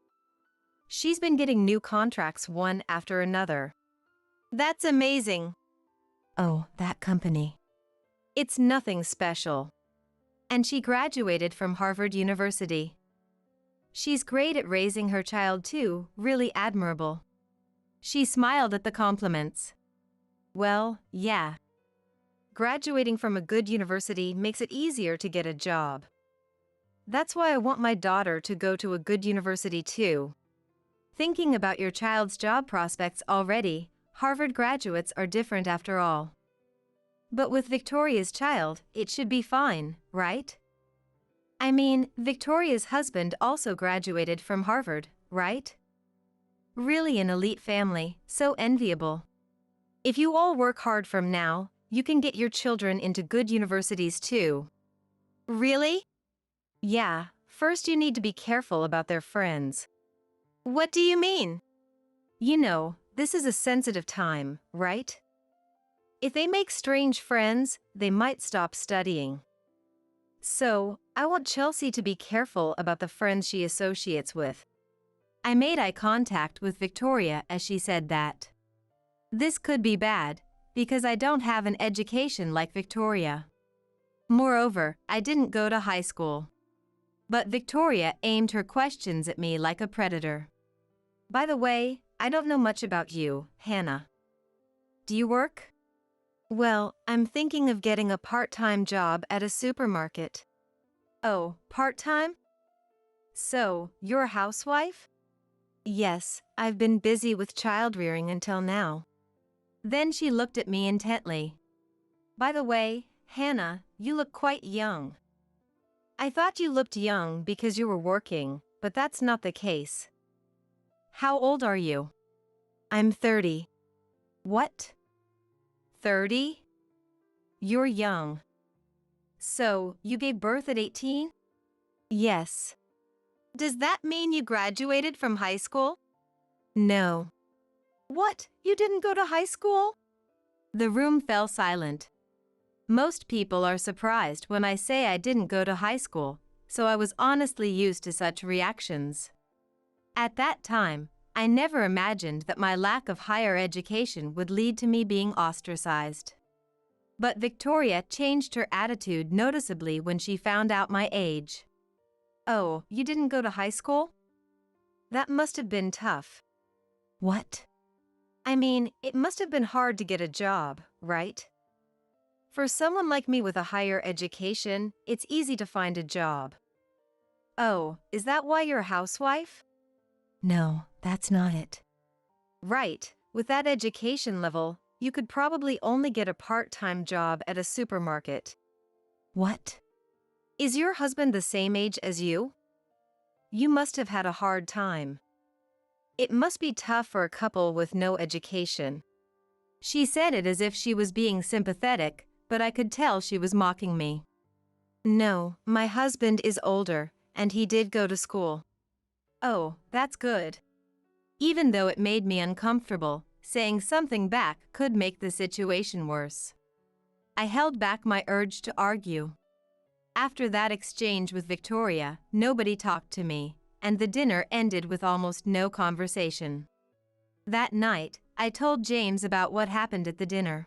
She's been getting new contracts one after another. That's amazing. Oh, that company. It's nothing special. And she graduated from Harvard University. She's great at raising her child too, really admirable. She smiled at the compliments. Well, yeah. Graduating from a good university makes it easier to get a job. That's why I want my daughter to go to a good university too. Thinking about your child's job prospects already, Harvard graduates are different after all. But with Victoria's child, it should be fine, right? I mean, Victoria's husband also graduated from Harvard, right? Really an elite family, so enviable. If you all work hard from now, you can get your children into good universities too. Really? Yeah, first you need to be careful about their friends. What do you mean? You know, this is a sensitive time, right? If they make strange friends, they might stop studying. So, I want Chelsea to be careful about the friends she associates with. I made eye contact with Victoria as she said that. This could be bad, because I don't have an education like Victoria. Moreover, I didn't go to high school. But Victoria aimed her questions at me like a predator. By the way, I don't know much about you, Hannah. Do you work? Well, I'm thinking of getting a part-time job at a supermarket. Oh, part-time? So, you're a housewife? Yes, I've been busy with child-rearing until now. Then she looked at me intently. By the way, Hannah, you look quite young. I thought you looked young because you were working, but that's not the case. How old are you? I'm 30. What? 30? You're young. So, you gave birth at 18? Yes. Does that mean you graduated from high school? No. What? You didn't go to high school? The room fell silent. Most people are surprised when I say I didn't go to high school, so I was honestly used to such reactions. At that time, I never imagined that my lack of higher education would lead to me being ostracized. But Victoria changed her attitude noticeably when she found out my age. Oh, you didn't go to high school? That must have been tough. What? I mean, it must have been hard to get a job, right? For someone like me with a higher education, it's easy to find a job. Oh, is that why you're a housewife? No, that's not it. Right, with that education level, you could probably only get a part-time job at a supermarket. What? Is your husband the same age as you? You must have had a hard time. It must be tough for a couple with no education. She said it as if she was being sympathetic, but I could tell she was mocking me. No, my husband is older, and he did go to school. Oh, that's good. Even though it made me uncomfortable, saying something back could make the situation worse. I held back my urge to argue. After that exchange with Victoria, nobody talked to me, and the dinner ended with almost no conversation. That night, I told James about what happened at the dinner.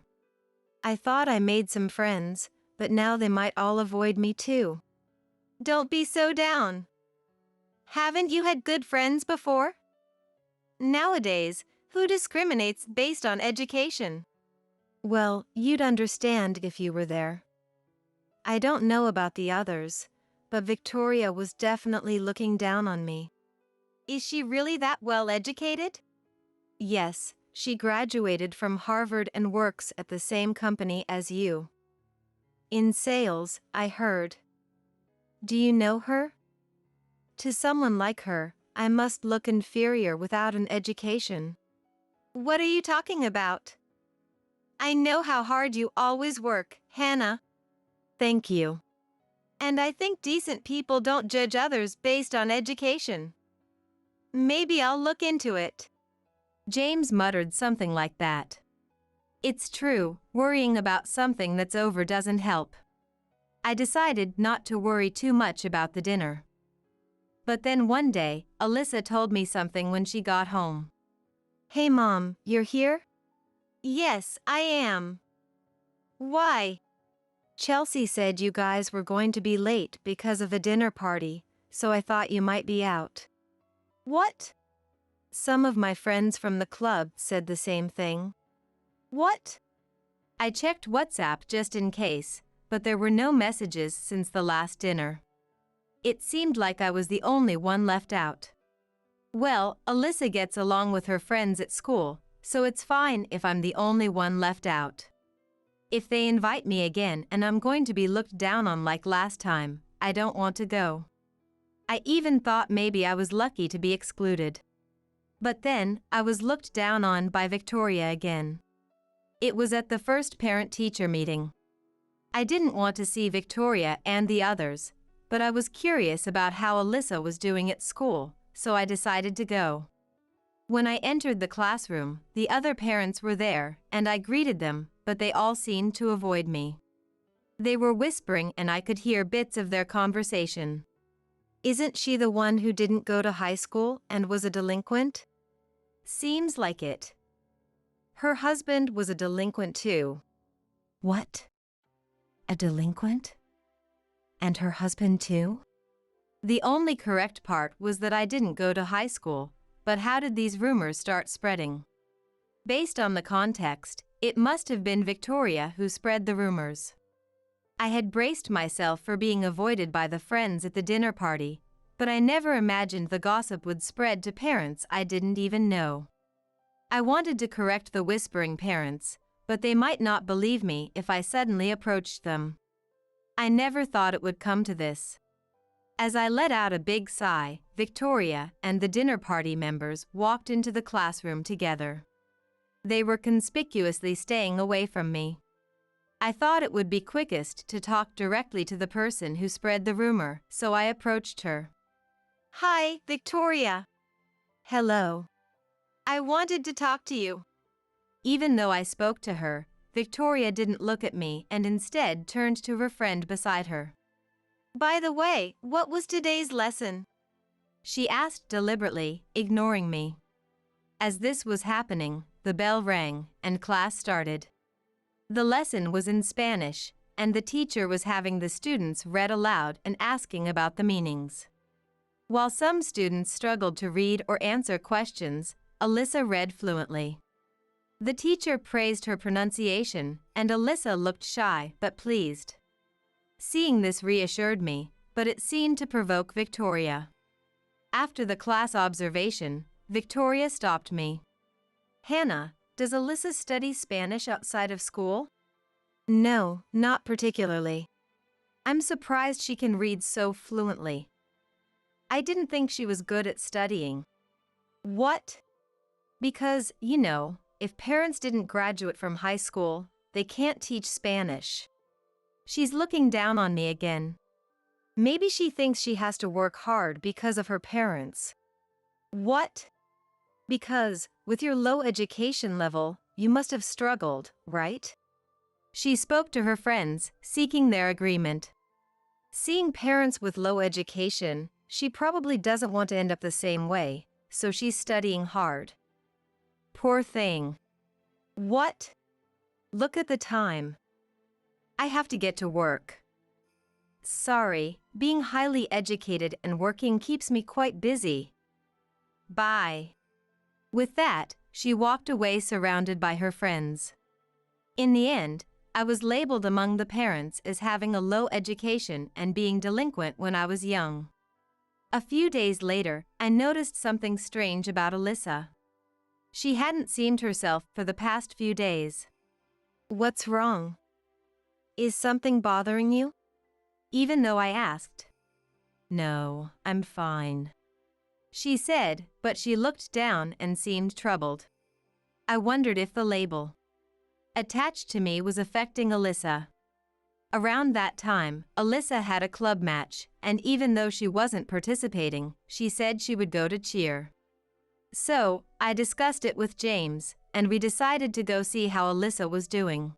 I thought I made some friends, but now they might all avoid me too. Don't be so down. Haven't you had good friends before? Nowadays, who discriminates based on education? Well, you'd understand if you were there. I don't know about the others, but Victoria was definitely looking down on me. Is she really that well educated? Yes, she graduated from Harvard and works at the same company as you. In sales, I heard. Do you know her? To someone like her, I must look inferior without an education. What are you talking about? I know how hard you always work, Hannah. Thank you. And I think decent people don't judge others based on education. Maybe I'll look into it. James muttered something like that. It's true, worrying about something that's over doesn't help. I decided not to worry too much about the dinner. But then one day, Alyssa told me something when she got home. Hey Mom, you're here? Yes, I am. Why? Chelsea said you guys were going to be late because of a dinner party, so I thought you might be out. What? Some of my friends from the club said the same thing. What? I checked WhatsApp just in case, but there were no messages since the last dinner. It seemed like I was the only one left out. Well, Alyssa gets along with her friends at school, so it's fine if I'm the only one left out. If they invite me again and I'm going to be looked down on like last time, I don't want to go. I even thought maybe I was lucky to be excluded. But then, I was looked down on by Victoria again. It was at the first parent-teacher meeting. I didn't want to see Victoria and the others, but I was curious about how Alyssa was doing at school, so I decided to go. When I entered the classroom, the other parents were there, and I greeted them, but they all seemed to avoid me. They were whispering and I could hear bits of their conversation. Isn't she the one who didn't go to high school and was a delinquent? Seems like it. Her husband was a delinquent too. What? A delinquent? And her husband too? The only correct part was that I didn't go to high school, but how did these rumors start spreading? Based on the context, it must have been Victoria who spread the rumors. I had braced myself for being avoided by the friends at the dinner party, but I never imagined the gossip would spread to parents I didn't even know. I wanted to correct the whispering parents, but they might not believe me if I suddenly approached them. I never thought it would come to this. As I let out a big sigh, Victoria and the dinner party members walked into the classroom together. They were conspicuously staying away from me. I thought it would be quickest to talk directly to the person who spread the rumor, so I approached her. "Hi, Victoria." "Hello. I wanted to talk to you." Even though I spoke to her, Victoria didn't look at me and instead turned to her friend beside her. "By the way, what was today's lesson?" she asked deliberately, ignoring me. As this was happening, the bell rang and class started. The lesson was in Spanish, and the teacher was having the students read aloud and asking about the meanings. While some students struggled to read or answer questions, Alyssa read fluently. The teacher praised her pronunciation, and Alyssa looked shy but pleased. Seeing this reassured me, but it seemed to provoke Victoria. After the class observation, Victoria stopped me. "Hannah, does Alyssa study Spanish outside of school?" "No, not particularly. I'm surprised she can read so fluently. I didn't think she was good at studying." "What?" "Because, if parents didn't graduate from high school, they can't teach Spanish." She's looking down on me again. Maybe she thinks she has to work hard because of her parents. "What?" "Because, with your low education level, you must have struggled, right?" She spoke to her friends, seeking their agreement. Seeing parents with low education, she probably doesn't want to end up the same way, so she's studying hard. "Poor thing." "What?" "Look at the time. I have to get to work." "Sorry, being highly educated and working keeps me quite busy. Bye." With that, she walked away surrounded by her friends. In the end, I was labeled among the parents as having a low education and being delinquent when I was young. A few days later, I noticed something strange about Alyssa. She hadn't seemed herself for the past few days. "What's wrong? Is something bothering you?" Even though I asked. "No, I'm fine," she said, but she looked down and seemed troubled. I wondered if the label attached to me was affecting Alyssa. Around that time, Alyssa had a club match, and even though she wasn't participating, she said she would go to cheer. So, I discussed it with James, and we decided to go see how Alyssa was doing.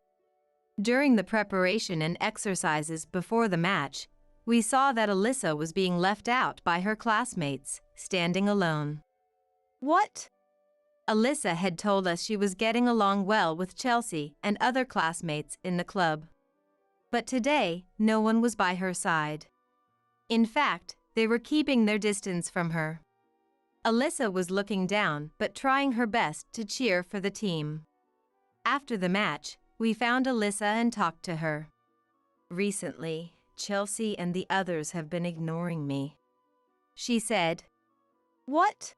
During the preparation and exercises before the match, we saw that Alyssa was being left out by her classmates, standing alone. "What?" Alyssa had told us she was getting along well with Chelsea and other classmates in the club. But today, no one was by her side. In fact, they were keeping their distance from her. Alyssa was looking down but trying her best to cheer for the team. After the match, we found Alyssa and talked to her. "Recently, Chelsea and the others have been ignoring me," she said. "What?"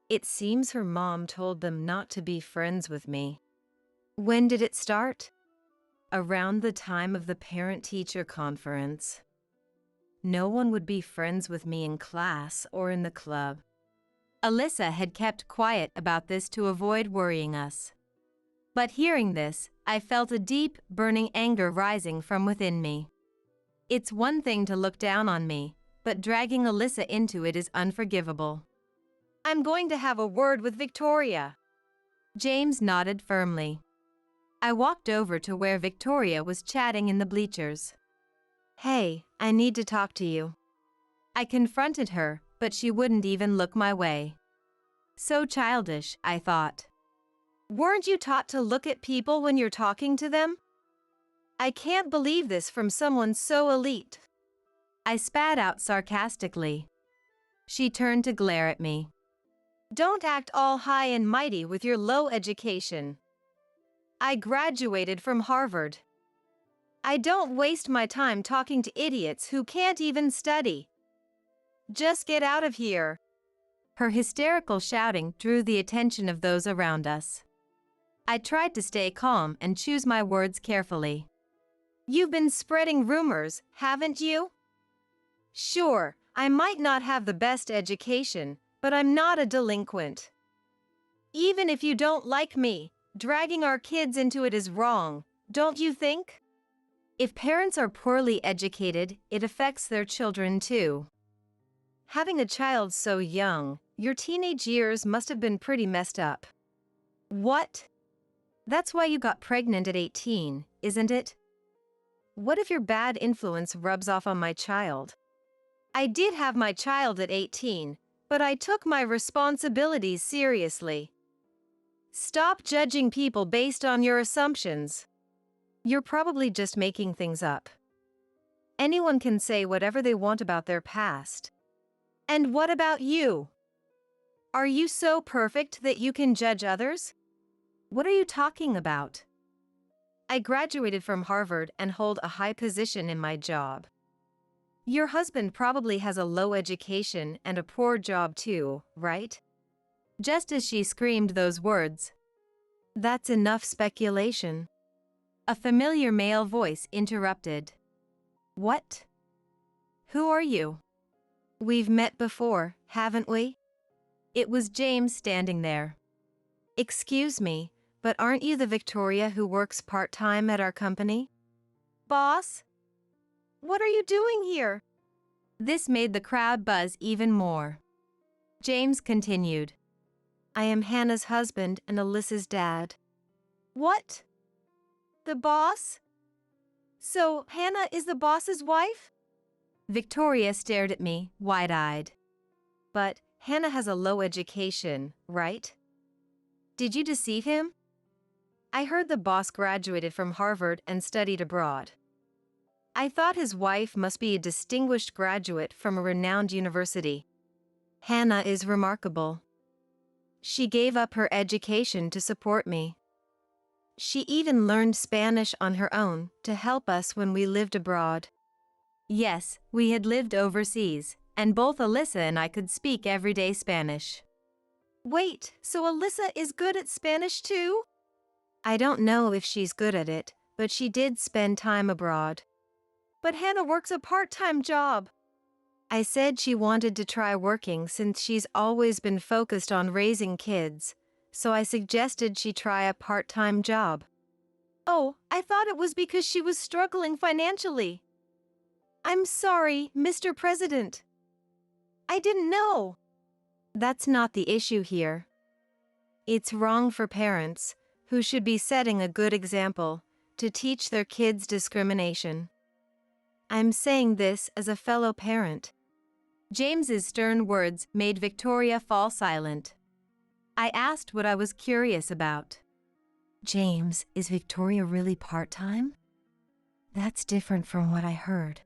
"It seems her mom told them not to be friends with me." "When did it start?" "Around the time of the parent-teacher conference. No one would be friends with me in class or in the club." Alyssa had kept quiet about this to avoid worrying us. But hearing this, I felt a deep, burning anger rising from within me. It's one thing to look down on me, but dragging Alyssa into it is unforgivable. "I'm going to have a word with Victoria." James nodded firmly. I walked over to where Victoria was chatting in the bleachers. "Hey, I need to talk to you." I confronted her, but she wouldn't even look my way. So childish, I thought. "Weren't you taught to look at people when you're talking to them? I can't believe this from someone so elite." I spat out sarcastically. She turned to glare at me. "Don't act all high and mighty with your low education. I graduated from Harvard. I don't waste my time talking to idiots who can't even study. Just get out of here." Her hysterical shouting drew the attention of those around us. I tried to stay calm and choose my words carefully. "You've been spreading rumors, haven't you? Sure, I might not have the best education, but I'm not a delinquent. Even if you don't like me, Dragging our kids into it is wrong, don't you think? If parents are poorly educated, it affects their children too. Having a child so young, your teenage years must have been pretty messed up. What? That's why you got pregnant at 18, isn't it? What if your bad influence rubs off on my child? I did have my child at 18, but I took my responsibilities seriously. Stop judging people based on your assumptions. You're probably just making things up. Anyone can say whatever they want about their past. And what about you? Are you so perfect that you can judge others? What are you talking about? I graduated from Harvard and hold a high position in my job. Your husband probably has a low education and a poor job too, right? Just as she screamed those words, "That's enough speculation," a familiar male voice interrupted. "What? Who are you? We've met before, haven't we?" It was James standing there. "Excuse me, but aren't you the Victoria who works part-time at our company?" "Boss? What are you doing here?" This made the crowd buzz even more. James continued, "I am Hannah's husband and Alyssa's dad." "What? The boss? So Hannah is the boss's wife?" Victoria stared at me, wide-eyed. "But Hannah has a low education, right? Did you deceive him? I heard the boss graduated from Harvard and studied abroad. I thought his wife must be a distinguished graduate from a renowned university. Hannah is remarkable. She gave up her education to support me. She even learned Spanish on her own to help us when we lived abroad." Yes, we had lived overseas, and both Alyssa and I could speak everyday Spanish. "Wait, so Alyssa is good at Spanish too?" "I don't know if she's good at it, but she did spend time abroad." "But Hannah works a part-time job." "I said she wanted to try working since she's always been focused on raising kids, so I suggested she try a part-time job." "Oh, I thought it was because she was struggling financially." "I'm sorry, Mr. President. I didn't know." That's not the issue here. It's wrong for parents, who should be setting a good example, to teach their kids discrimination. I'm saying this as a fellow parent. James's stern words made Victoria fall silent. I asked what I was curious about. "James, is Victoria really part-time?" "That's different from what I heard."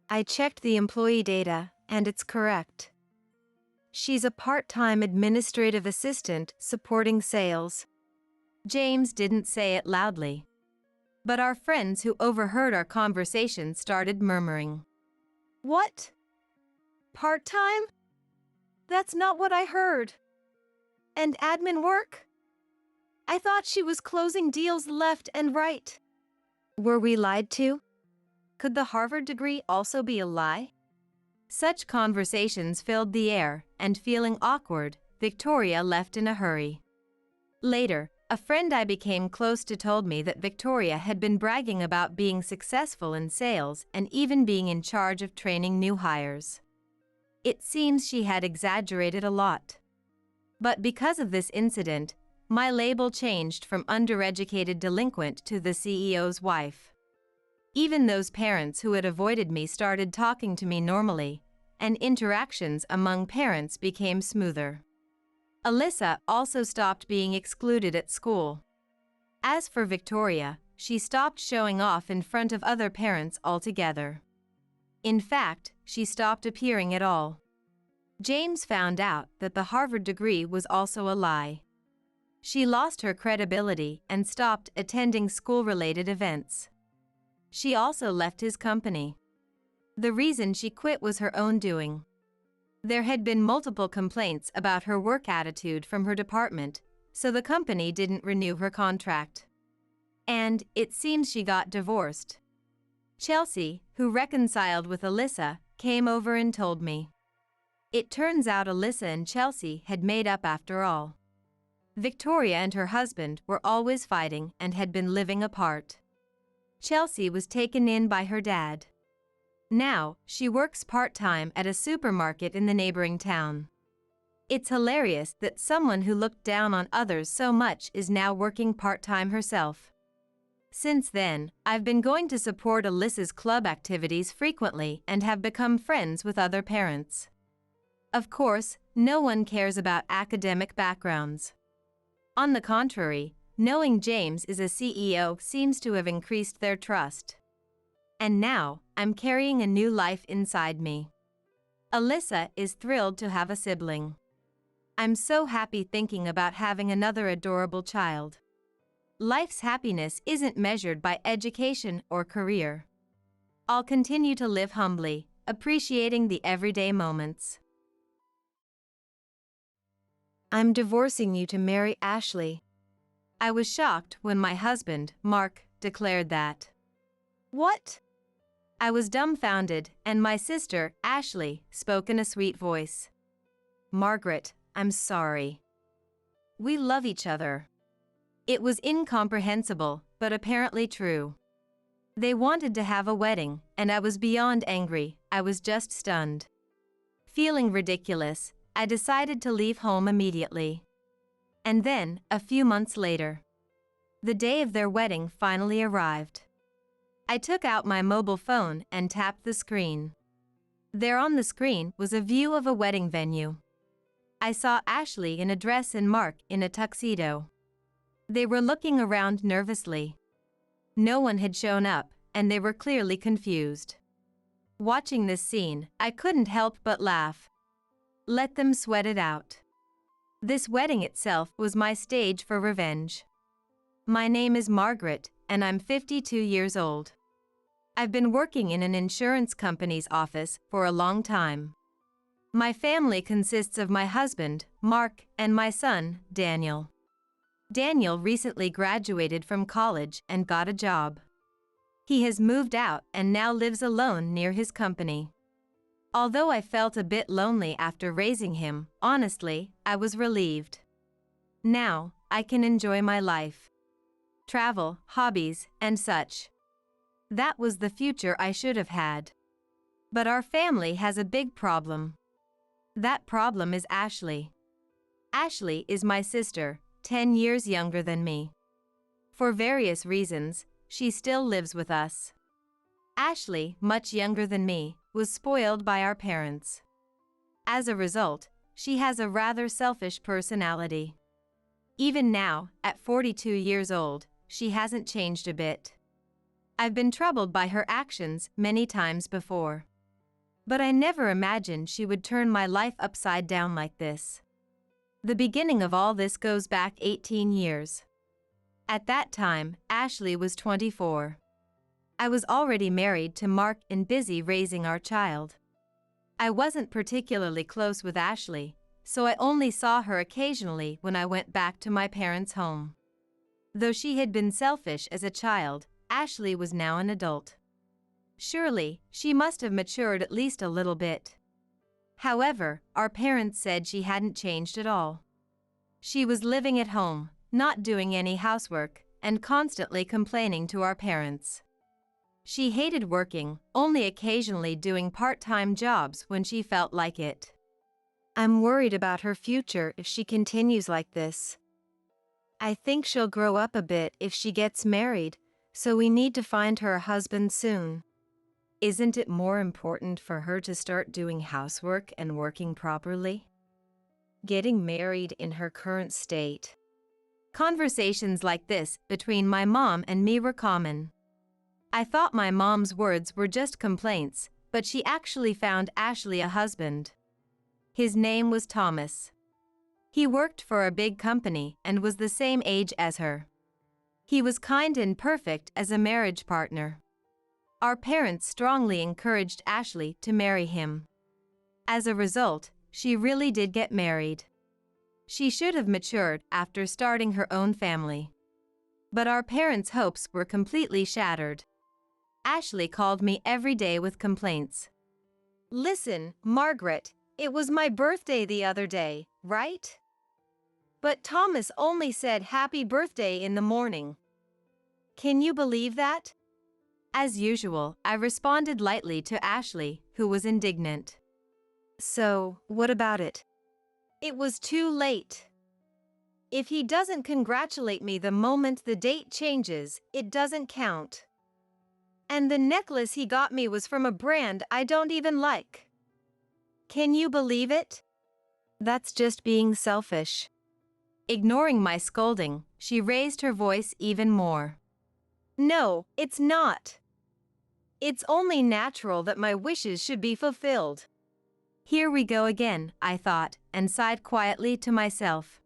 I checked the employee data, and it's correct. She's a part-time administrative assistant supporting sales. James didn't say it loudly, but our friends who overheard our conversation started murmuring. "What? Part-time? That's not what I heard. And admin work? I thought she was closing deals left and right." Were we lied to? Could the Harvard degree also be a lie? Such conversations filled the air, and feeling awkward, Victoria left in a hurry. Later, a friend I became close to told me that Victoria had been bragging about being successful in sales and even being in charge of training new hires. It seems she had exaggerated a lot. But because of this incident, my label changed from undereducated delinquent to the CEO's wife. Even those parents who had avoided me started talking to me normally, and interactions among parents became smoother. Alyssa also stopped being excluded at school. As for Victoria, she stopped showing off in front of other parents altogether. In fact, she stopped appearing at all. James found out that the Harvard degree was also a lie. She lost her credibility and stopped attending school-related events. She also left his company. The reason she quit was her own doing. There had been multiple complaints about her work attitude from her department, so the company didn't renew her contract. And it seems she got divorced. Chelsea, who reconciled with Alyssa, came over and told me. It turns out Alyssa and Chelsea had made up after all. Victoria and her husband were always fighting and had been living apart. Chelsea was taken in by her dad. Now, she works part-time at a supermarket in the neighboring town. It's hilarious that someone who looked down on others so much is now working part-time herself. Since then, I've been going to support Alyssa's club activities frequently and have become friends with other parents. Of course, no one cares about academic backgrounds. On the contrary, knowing James is a CEO seems to have increased their trust. And now, I'm carrying a new life inside me. Alyssa is thrilled to have a sibling. I'm so happy thinking about having another adorable child. Life's happiness isn't measured by education or career. I'll continue to live humbly, appreciating the everyday moments. I'm divorcing you to marry Ashley. I was shocked when my husband, Mark, declared that. What? I was dumbfounded, and my sister, Ashley, spoke in a sweet voice. Margaret, I'm sorry. We love each other. It was incomprehensible, but apparently true. They wanted to have a wedding, and I was beyond angry. I was just stunned. Feeling ridiculous, I decided to leave home immediately. And then, a few months later, the day of their wedding finally arrived. I took out my mobile phone and tapped the screen. There on the screen was a view of a wedding venue. I saw Ashley in a dress and Mark in a tuxedo. They were looking around nervously. No one had shown up, and they were clearly confused. Watching this scene, I couldn't help but laugh. Let them sweat it out. This wedding itself was my stage for revenge. My name is Margaret, and I'm 52 years old. I've been working in an insurance company's office for a long time. My family consists of my husband, Mark, and my son, Daniel. Daniel recently graduated from college and got a job. He has moved out and now lives alone near his company. Although I felt a bit lonely after raising him, honestly, I was relieved. Now, I can enjoy my life. Travel, hobbies, and such. That was the future I should have had. But our family has a big problem. That problem is Ashley. Ashley is my sister, 10 years younger than me. For various reasons, she still lives with us. Ashley, much younger than me, was spoiled by our parents. As a result, she has a rather selfish personality. Even now, at 42 years old, she hasn't changed a bit. I've been troubled by her actions many times before. But I never imagined she would turn my life upside down like this. The beginning of all this goes back 18 years. At that time, Ashley was 24. I was already married to Mark and busy raising our child. I wasn't particularly close with Ashley, so I only saw her occasionally when I went back to my parents' home. Though she had been selfish as a child, Ashley was now an adult. Surely, she must have matured at least a little bit. However, our parents said she hadn't changed at all. She was living at home, not doing any housework, and constantly complaining to our parents. She hated working, only occasionally doing part-time jobs when she felt like it. I'm worried about her future if she continues like this. I think she'll grow up a bit if she gets married, so we need to find her a husband soon. Isn't it more important for her to start doing housework and working properly? Getting married in her current state. Conversations like this between my mom and me were common. I thought my mom's words were just complaints, but she actually found Ashley a husband. His name was Thomas. He worked for a big company and was the same age as her. He was kind and perfect as a marriage partner. Our parents strongly encouraged Ashley to marry him. As a result, she really did get married. She should have matured after starting her own family. But our parents' hopes were completely shattered. Ashley called me every day with complaints. Listen, Margaret, it was my birthday the other day, right? But Thomas only said happy birthday in the morning. Can you believe that? As usual, I responded lightly to Ashley, who was indignant. So, what about it? It was too late. If he doesn't congratulate me the moment the date changes, it doesn't count. And the necklace he got me was from a brand I don't even like. Can you believe it? That's just being selfish. Ignoring my scolding, she raised her voice even more. No, it's not. It's only natural that my wishes should be fulfilled. Here we go again, I thought, and sighed quietly to myself.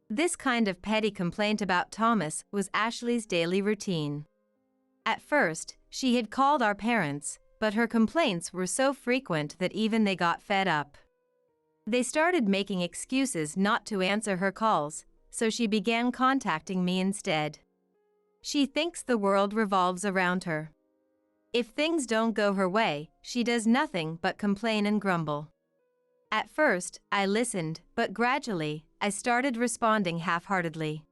This kind of petty complaint about Thomas was Ashley's daily routine. At first, she had called our parents, but her complaints were so frequent that even they got fed up. They started making excuses not to answer her calls, so she began contacting me instead. She thinks the world revolves around her. If things don't go her way, she does nothing but complain and grumble. At first, I listened, but gradually, I started responding half-heartedly.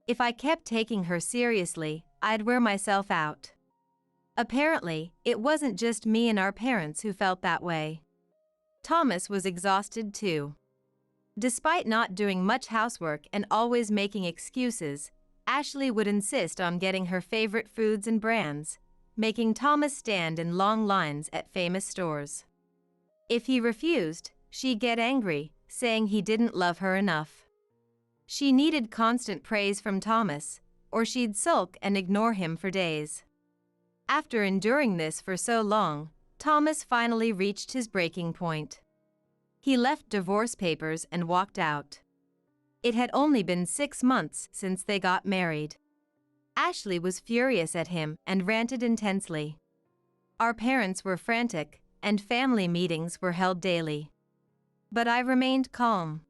If I kept taking her seriously, I'd wear myself out. Apparently, it wasn't just me and our parents who felt that way. Thomas was exhausted too. Despite not doing much housework and always making excuses, Ashley would insist on getting her favorite foods and brands, making Thomas stand in long lines at famous stores. If he refused, she'd get angry, saying he didn't love her enough. She needed constant praise from Thomas, or she'd sulk and ignore him for days. After enduring this for so long, Thomas finally reached his breaking point. He left divorce papers and walked out. It had only been 6 months since they got married. Ashley was furious at him and ranted intensely. Our parents were frantic, and family meetings were held daily. But I remained calm.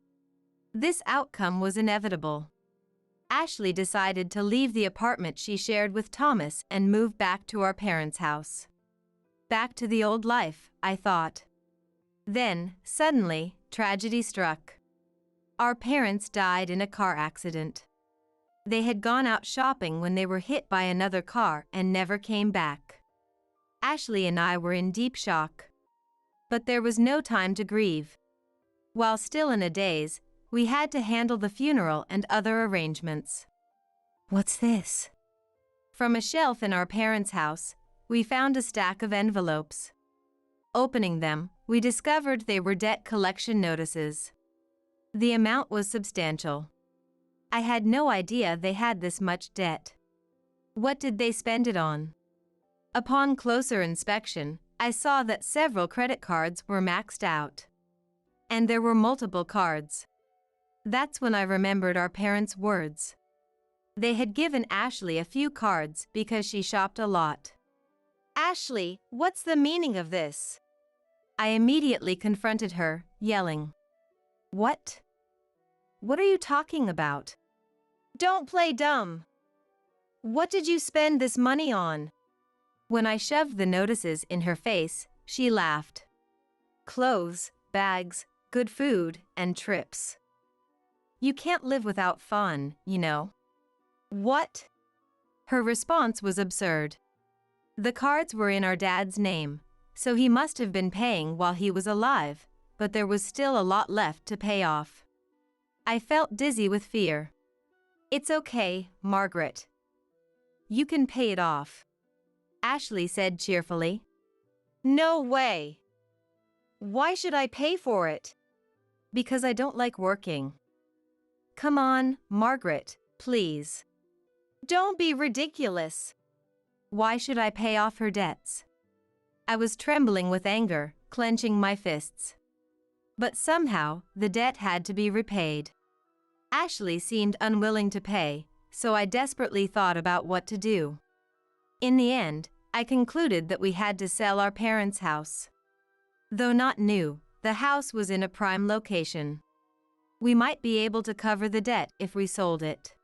This outcome was inevitable. Ashley decided to leave the apartment she shared with Thomas and move back to our parents' house. Back to the old life, I thought. Then, suddenly, tragedy struck. Our parents died in a car accident. They had gone out shopping when they were hit by another car and never came back. Ashley and I were in deep shock. But there was no time to grieve. While still in a daze, we had to handle the funeral and other arrangements. What's this? From a shelf in our parents' house, we found a stack of envelopes. Opening them, we discovered they were debt collection notices. The amount was substantial. I had no idea they had this much debt. What did they spend it on? Upon closer inspection, I saw that several credit cards were maxed out. And there were multiple cards. That's when I remembered our parents' words. They had given Ashley a few cards because she shopped a lot. Ashley, what's the meaning of this? I immediately confronted her, yelling. What? What are you talking about? Don't play dumb. What did you spend this money on? When I shoved the notices in her face, she laughed. Clothes, bags, good food, and trips. You can't live without fun, you know. What? Her response was absurd. The cards were in our dad's name, so he must have been paying while he was alive, but there was still a lot left to pay off. I felt dizzy with fear. It's okay, Margaret. You can pay it off, Ashley said cheerfully. No way. Why should I pay for it? Because I don't like working. Come on, Margaret, please. Don't be ridiculous. Why should I pay off her debts? I was trembling with anger, clenching my fists. But somehow, the debt had to be repaid. Ashley seemed unwilling to pay, so I desperately thought about what to do. In the end, I concluded that we had to sell our parents' house. Though not new, the house was in a prime location. We might be able to cover the debt if we sold it.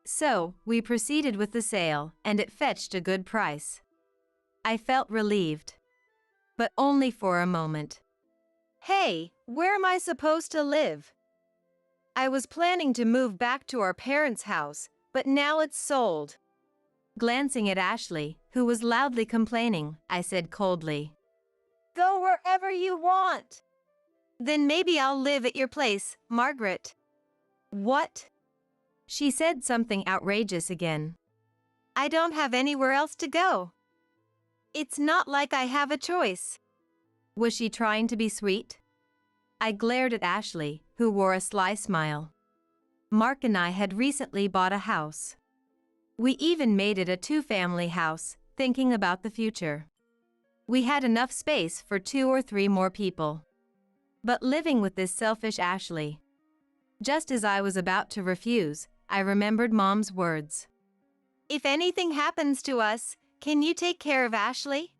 So, we proceeded with the sale, and it fetched a good price. I felt relieved. But only for a moment. Hey, where am I supposed to live? I was planning to move back to our parents' house, but now it's sold. Glancing at Ashley, who was loudly complaining, I said coldly, "Go wherever you want." "Then maybe I'll live at your place, Margaret." "What?" She said something outrageous again. "I don't have anywhere else to go. It's not like I have a choice." Was she trying to be sweet? I glared at Ashley, who wore a sly smile. Mark and I had recently bought a house. We even made it a two-family house, thinking about the future. We had enough space for 2 or 3 more people. But living with this selfish Ashley. Just as I was about to refuse, I remembered Mom's words. "If anything happens to us, can you take care of Ashley?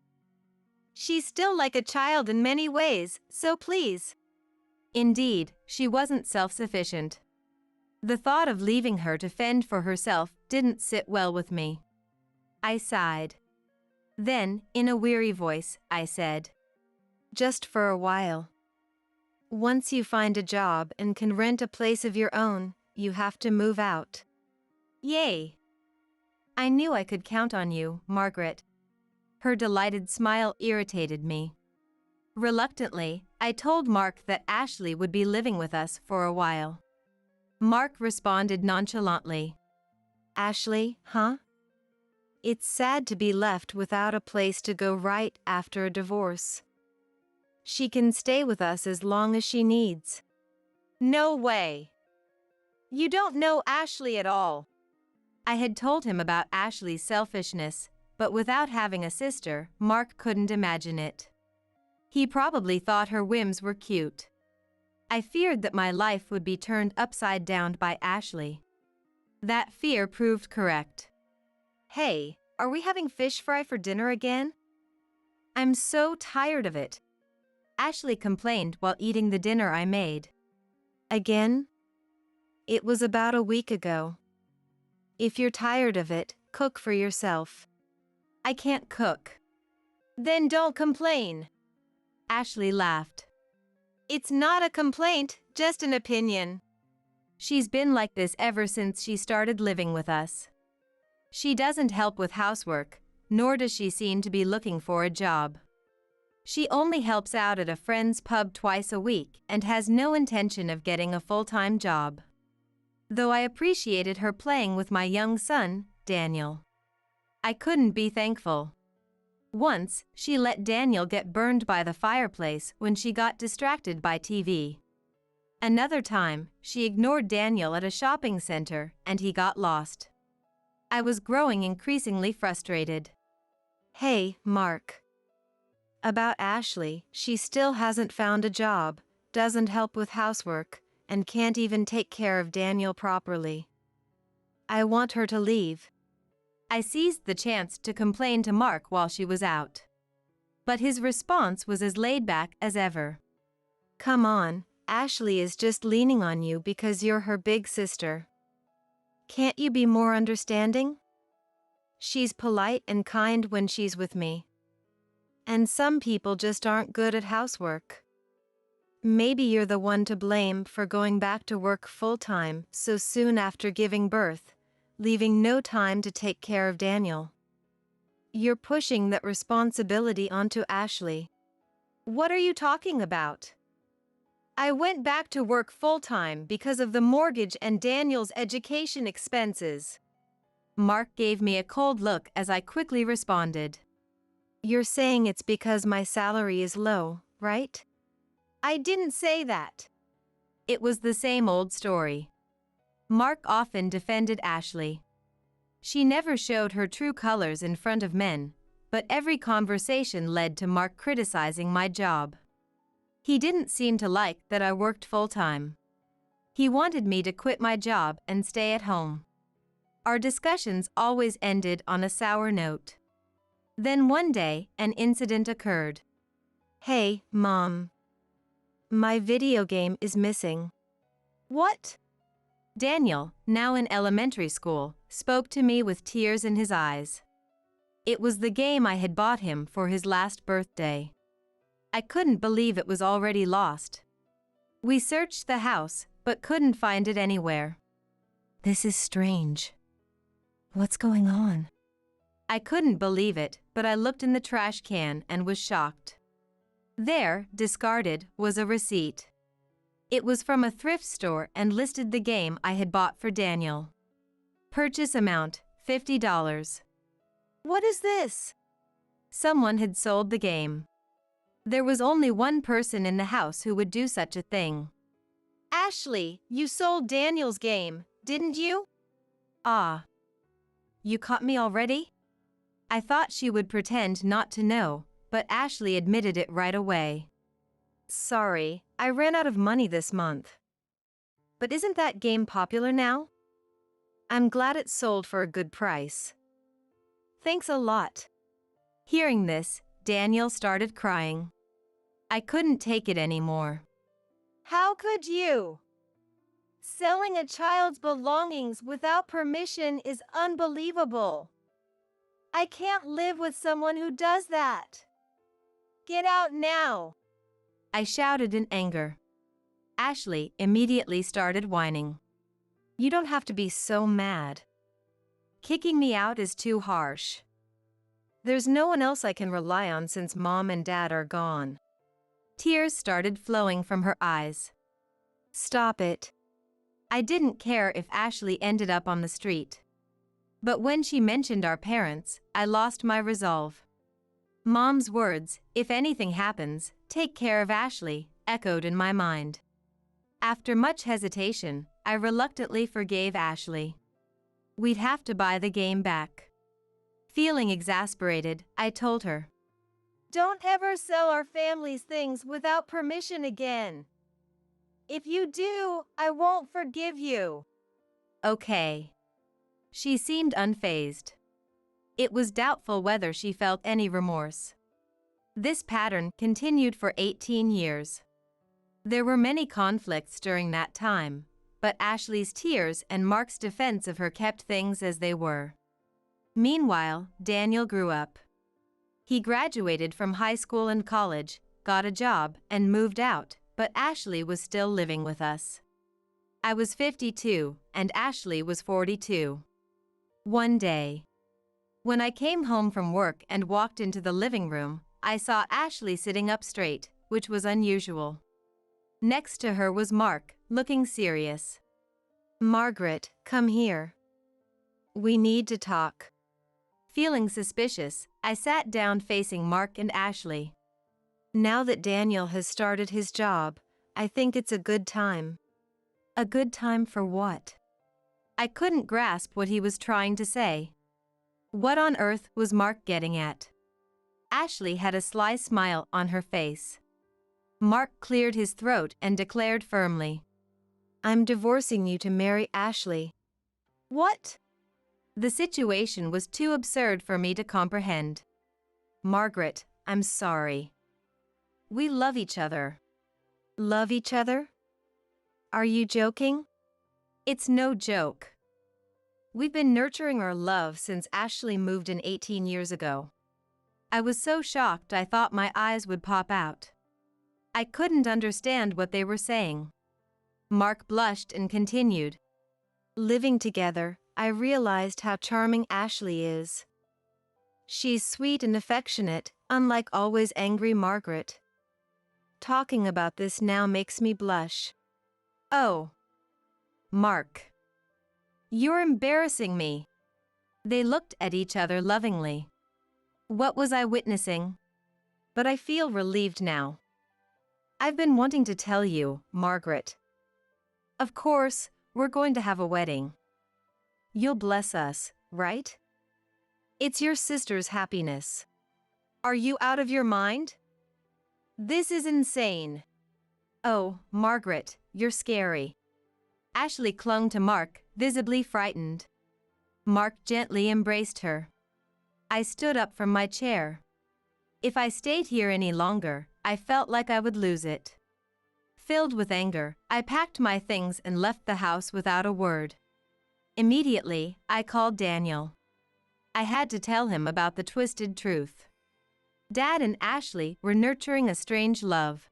She's still like a child in many ways, so please." Indeed, she wasn't self-sufficient. The thought of leaving her to fend for herself didn't sit well with me. I sighed. Then, in a weary voice, I said, "Just for a while. Once you find a job and can rent a place of your own, you have to move out." "Yay! I knew I could count on you, Margaret." Her delighted smile irritated me. Reluctantly, I told Mark that Ashley would be living with us for a while. Mark responded nonchalantly. "Ashley, huh? It's sad to be left without a place to go right after a divorce. She can stay with us as long as she needs." "No way. You don't know Ashley at all." I had told him about Ashley's selfishness, but without having a sister, Mark couldn't imagine it. He probably thought her whims were cute. I feared that my life would be turned upside down by Ashley. That fear proved correct. "Hey, are we having fish fry for dinner again? I'm so tired of it," Ashley complained while eating the dinner I made. "Again? It was about a week ago. If you're tired of it, cook for yourself." "I can't cook." "Then don't complain." Ashley laughed. "It's not a complaint, just an opinion." She's been like this ever since she started living with us. She doesn't help with housework, nor does she seem to be looking for a job. She only helps out at a friend's pub twice a week and has no intention of getting a full-time job. Though I appreciated her playing with my young son, Daniel. I couldn't be thankful. Once, she let Daniel get burned by the fireplace when she got distracted by TV. Another time, she ignored Daniel at a shopping center and he got lost. I was growing increasingly frustrated. "Hey, Mark. About Ashley, she still hasn't found a job, doesn't help with housework, and can't even take care of Daniel properly. I want her to leave." I seized the chance to complain to Mark while she was out. But his response was as laid back as ever. "Come on, Ashley is just leaning on you because you're her big sister. Can't you be more understanding? She's polite and kind when she's with me. And some people just aren't good at housework. Maybe you're the one to blame for going back to work full-time so soon after giving birth, leaving no time to take care of Daniel. You're pushing that responsibility onto Ashley." "What are you talking about? I went back to work full-time because of the mortgage and Daniel's education expenses." Mark gave me a cold look as I quickly responded. "You're saying it's because my salary is low, right?" "I didn't say that." It was the same old story. Mark often defended Ashley. She never showed her true colors in front of men, but every conversation led to Mark criticizing my job. He didn't seem to like that I worked full-time. He wanted me to quit my job and stay at home. Our discussions always ended on a sour note. Then one day, an incident occurred. "Hey, Mom. My video game is missing." "What?" Daniel, now in elementary school, spoke to me with tears in his eyes. It was the game I had bought him for his last birthday. I couldn't believe it was already lost. We searched the house, but couldn't find it anywhere. This is strange. What's going on? I couldn't believe it, but I looked in the trash can and was shocked. There, discarded, was a receipt. It was from a thrift store and listed the game I had bought for Daniel. Purchase amount, $50. What is this? Someone had sold the game. There was only one person in the house who would do such a thing. Ashley, you sold Daniel's game, didn't you? Ah. You caught me already? I thought she would pretend not to know, but Ashley admitted it right away. Sorry, I ran out of money this month. But isn't that game popular now? I'm glad it sold for a good price. Thanks a lot. Hearing this, Daniel started crying. I couldn't take it anymore. How could you? Selling a child's belongings without permission is unbelievable. I can't live with someone who does that. Get out now. I shouted in anger. Ashley immediately started whining. You don't have to be so mad. Kicking me out is too harsh. There's no one else I can rely on since Mom and Dad are gone. Tears started flowing from her eyes. Stop it. I didn't care if Ashley ended up on the street. But when she mentioned our parents, I lost my resolve. Mom's words, if anything happens, take care of Ashley, echoed in my mind. After much hesitation, I reluctantly forgave Ashley. We'd have to buy the game back. Feeling exasperated, I told her, don't ever sell our family's things without permission again. If you do, I won't forgive you. Okay. She seemed unfazed. It was doubtful whether she felt any remorse. This pattern continued for 18 years. There were many conflicts during that time, but Ashley's tears and Mark's defense of her kept things as they were. Meanwhile, Daniel grew up. He graduated from high school and college, got a job, and moved out, but Ashley was still living with us. I was 52, and Ashley was 42. One day, when I came home from work and walked into the living room, I saw Ashley sitting up straight, which was unusual. Next to her was Mark, looking serious. Margaret, come here. We need to talk. Feeling suspicious, I sat down facing Mark and Ashley. Now that Daniel has started his job, I think it's a good time. A good time for what? I couldn't grasp what he was trying to say. What on earth was Mark getting at? Ashley had a sly smile on her face. Mark cleared his throat and declared firmly, I'm divorcing you to marry Ashley. What? The situation was too absurd for me to comprehend. Margaret, I'm sorry. We love each other. Love each other? Are you joking? It's no joke. We've been nurturing our love since Ashley moved in 18 years ago. I was so shocked I thought my eyes would pop out. I couldn't understand what they were saying. Mark blushed and continued. Living together, I realized how charming Ashley is. She's sweet and affectionate, unlike always angry Margaret. Talking about this now makes me blush. Oh. Mark. You're embarrassing me. They looked at each other lovingly. What was I witnessing? But I feel relieved now. I've been wanting to tell you, Margaret. Of course, we're going to have a wedding. You'll bless us, right? It's your sister's happiness. Are you out of your mind? This is insane. Oh, Margaret, you're scary. Ashley clung to Mark, visibly frightened. Mark gently embraced her. I stood up from my chair. If I stayed here any longer, I felt like I would lose it. Filled with anger, I packed my things and left the house without a word. Immediately, I called Daniel. I had to tell him about the twisted truth. Dad and Ashley were nurturing a strange love.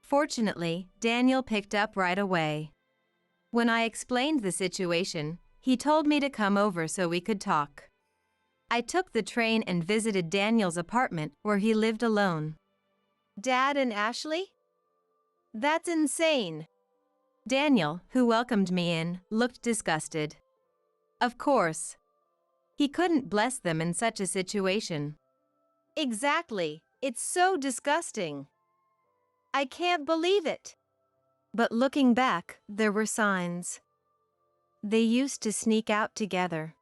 Fortunately, Daniel picked up right away. When I explained the situation, he told me to come over so we could talk. I took the train and visited Daniel's apartment where he lived alone. Dad and Ashley? That's insane. Daniel, who welcomed me in, looked disgusted. Of course. He couldn't bless them in such a situation. Exactly. It's so disgusting. I can't believe it. But looking back, there were signs. They used to sneak out together.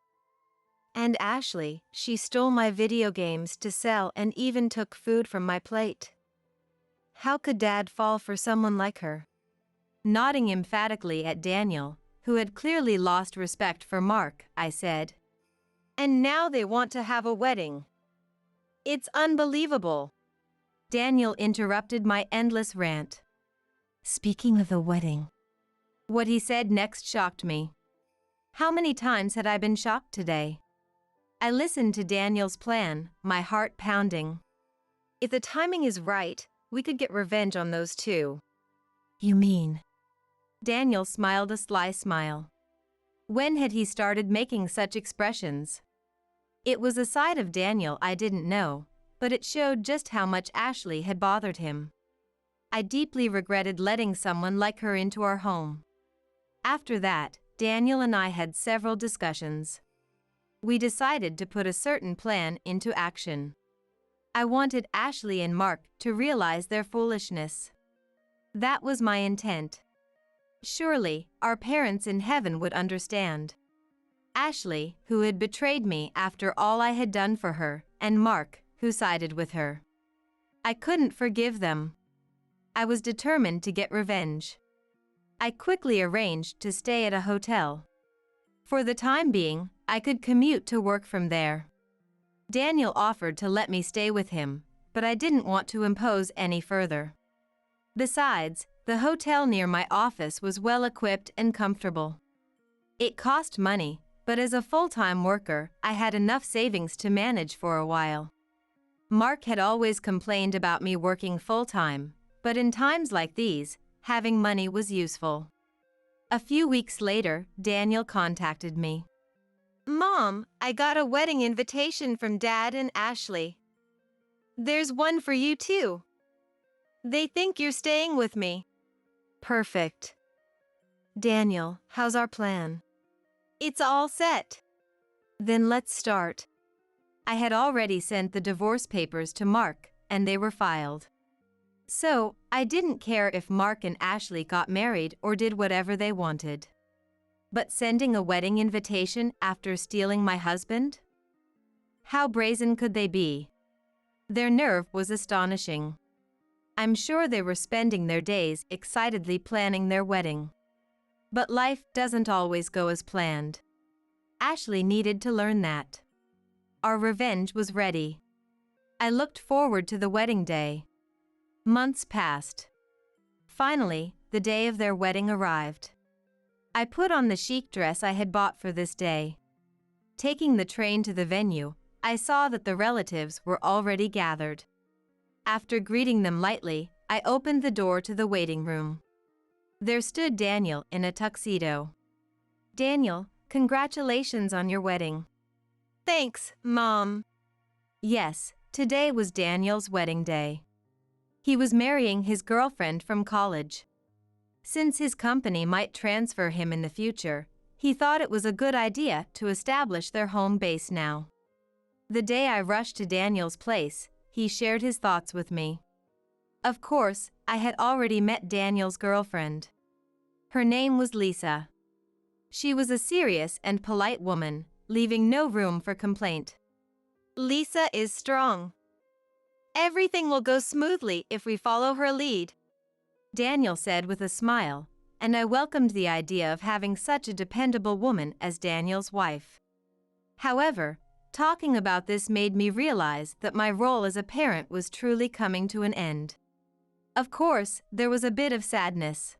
And Ashley, she stole my video games to sell and even took food from my plate. How could Dad fall for someone like her? Nodding emphatically at Daniel, who had clearly lost respect for Mark, I said. And now they want to have a wedding. It's unbelievable. Daniel interrupted my endless rant. Speaking of the wedding. What he said next shocked me. How many times had I been shocked today? I listened to Daniel's plan, my heart pounding. If the timing is right, we could get revenge on those two. You mean? Daniel smiled a sly smile. When had he started making such expressions? It was a side of Daniel I didn't know, but it showed just how much Ashley had bothered him. I deeply regretted letting someone like her into our home. After that, Daniel and I had several discussions. We decided to put a certain plan into action. I wanted Ashley and Mark to realize their foolishness. That was my intent. Surely, our parents in heaven would understand. Ashley, who had betrayed me after all I had done for her, and Mark, who sided with her. I couldn't forgive them. I was determined to get revenge. I quickly arranged to stay at a hotel. For the time being, I could commute to work from there. Daniel offered to let me stay with him, but I didn't want to impose any further. Besides, the hotel near my office was well equipped and comfortable. It cost money, but as a full-time worker, I had enough savings to manage for a while. Mark had always complained about me working full-time, but in times like these, having money was useful. A few weeks later, Daniel contacted me. Mom, I got a wedding invitation from Dad and Ashley. There's one for you too. They think you're staying with me. Perfect. Daniel, how's our plan? It's all set. Then let's start. I had already sent the divorce papers to Mark, and they were filed. So, I didn't care if Mark and Ashley got married or did whatever they wanted. But sending a wedding invitation after stealing my husband? How brazen could they be? Their nerve was astonishing. I'm sure they were spending their days excitedly planning their wedding. But life doesn't always go as planned. Ashley needed to learn that. Our revenge was ready. I looked forward to the wedding day. Months passed. Finally, the day of their wedding arrived. I put on the chic dress I had bought for this day. Taking the train to the venue, I saw that the relatives were already gathered. After greeting them lightly, I opened the door to the waiting room. There stood Daniel in a tuxedo. Daniel, congratulations on your wedding. Thanks, Mom. Yes, today was Daniel's wedding day. He was marrying his girlfriend from college. Since his company might transfer him in the future, he thought it was a good idea to establish their home base now. The day I rushed to Daniel's place, he shared his thoughts with me. Of course, I had already met Daniel's girlfriend. Her name was Lisa. She was a serious and polite woman, leaving no room for complaint. Lisa is strong. Everything will go smoothly if we follow her lead, Daniel said with a smile, and I welcomed the idea of having such a dependable woman as Daniel's wife. However, talking about this made me realize that my role as a parent was truly coming to an end. Of course, there was a bit of sadness.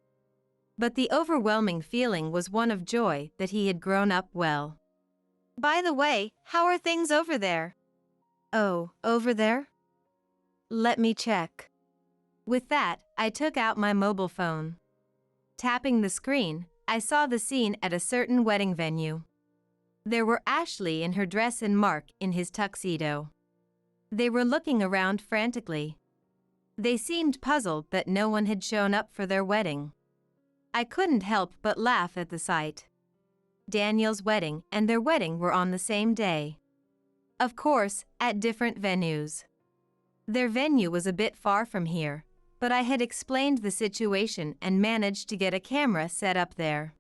But the overwhelming feeling was one of joy that he had grown up well. By the way, how are things over there? Oh, over there? Let me check. With that, I took out my mobile phone. Tapping the screen, I saw the scene at a certain wedding venue. There were Ashley in her dress and Mark in his tuxedo. They were looking around frantically. They seemed puzzled that no one had shown up for their wedding. I couldn't help but laugh at the sight. Daniel's wedding and their wedding were on the same day. Of course, at different venues. Their venue was a bit far from here, but I had explained the situation and managed to get a camera set up there.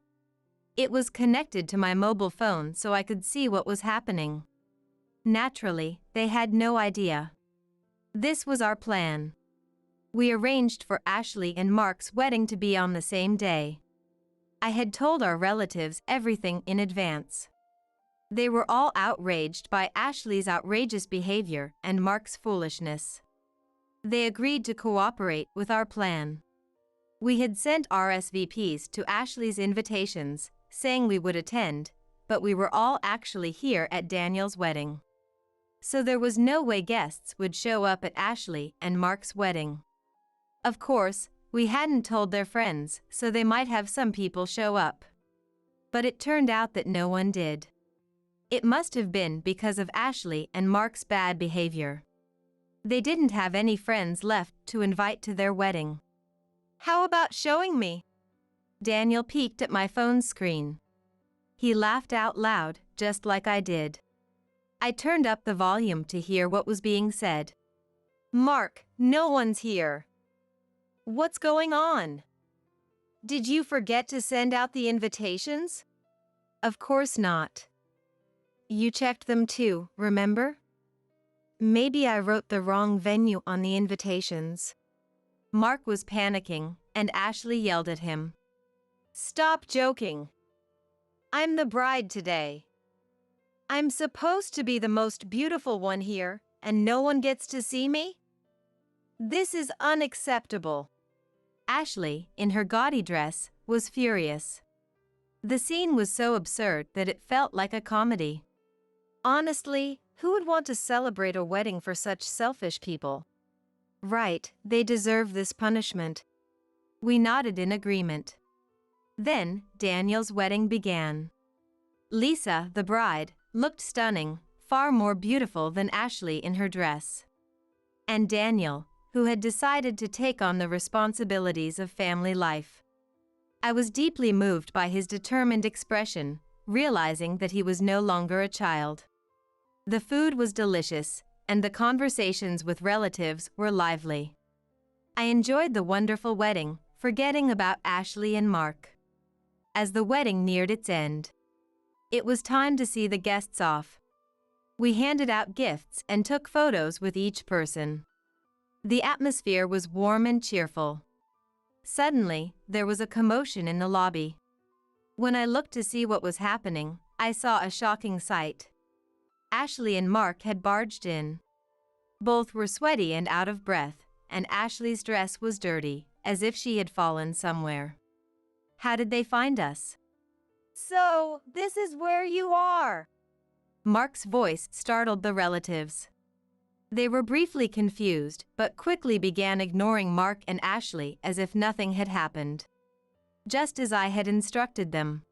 It was connected to my mobile phone so I could see what was happening. Naturally, they had no idea. This was our plan. We arranged for Ashley and Mark's wedding to be on the same day. I had told our relatives everything in advance. They were all outraged by Ashley's outrageous behavior and Mark's foolishness. They agreed to cooperate with our plan. We had sent RSVPs to Ashley's invitations, saying we would attend, but we were all actually here at Daniel's wedding. So there was no way guests would show up at Ashley and Mark's wedding. Of course, we hadn't told their friends, so they might have some people show up. But it turned out that no one did. It must have been because of Ashley and Mark's bad behavior. They didn't have any friends left to invite to their wedding. How about showing me? Daniel peeked at my phone screen. He laughed out loud, just like I did. I turned up the volume to hear what was being said. Mark, no one's here. What's going on? Did you forget to send out the invitations? Of course not. You checked them too, remember? Maybe I wrote the wrong venue on the invitations. Mark was panicking, and Ashley yelled at him. Stop joking. I'm the bride today. I'm supposed to be the most beautiful one here, and no one gets to see me? This is unacceptable. Ashley, in her gaudy dress, was furious. The scene was so absurd that it felt like a comedy. Honestly, who would want to celebrate a wedding for such selfish people? Right, they deserve this punishment. We nodded in agreement. Then, Daniel's wedding began. Lisa, the bride, looked stunning, far more beautiful than Ashley in her dress. And Daniel, who had decided to take on the responsibilities of family life. I was deeply moved by his determined expression, realizing that he was no longer a child. The food was delicious, and the conversations with relatives were lively. I enjoyed the wonderful wedding, forgetting about Ashley and Mark. As the wedding neared its end, it was time to see the guests off. We handed out gifts and took photos with each person. The atmosphere was warm and cheerful. Suddenly, there was a commotion in the lobby. When I looked to see what was happening, I saw a shocking sight. Ashley and Mark had barged in. Both were sweaty and out of breath, and Ashley's dress was dirty, as if she had fallen somewhere. How did they find us? So, this is where you are. Mark's voice startled the relatives. They were briefly confused, but quickly began ignoring Mark and Ashley as if nothing had happened. Just as I had instructed them.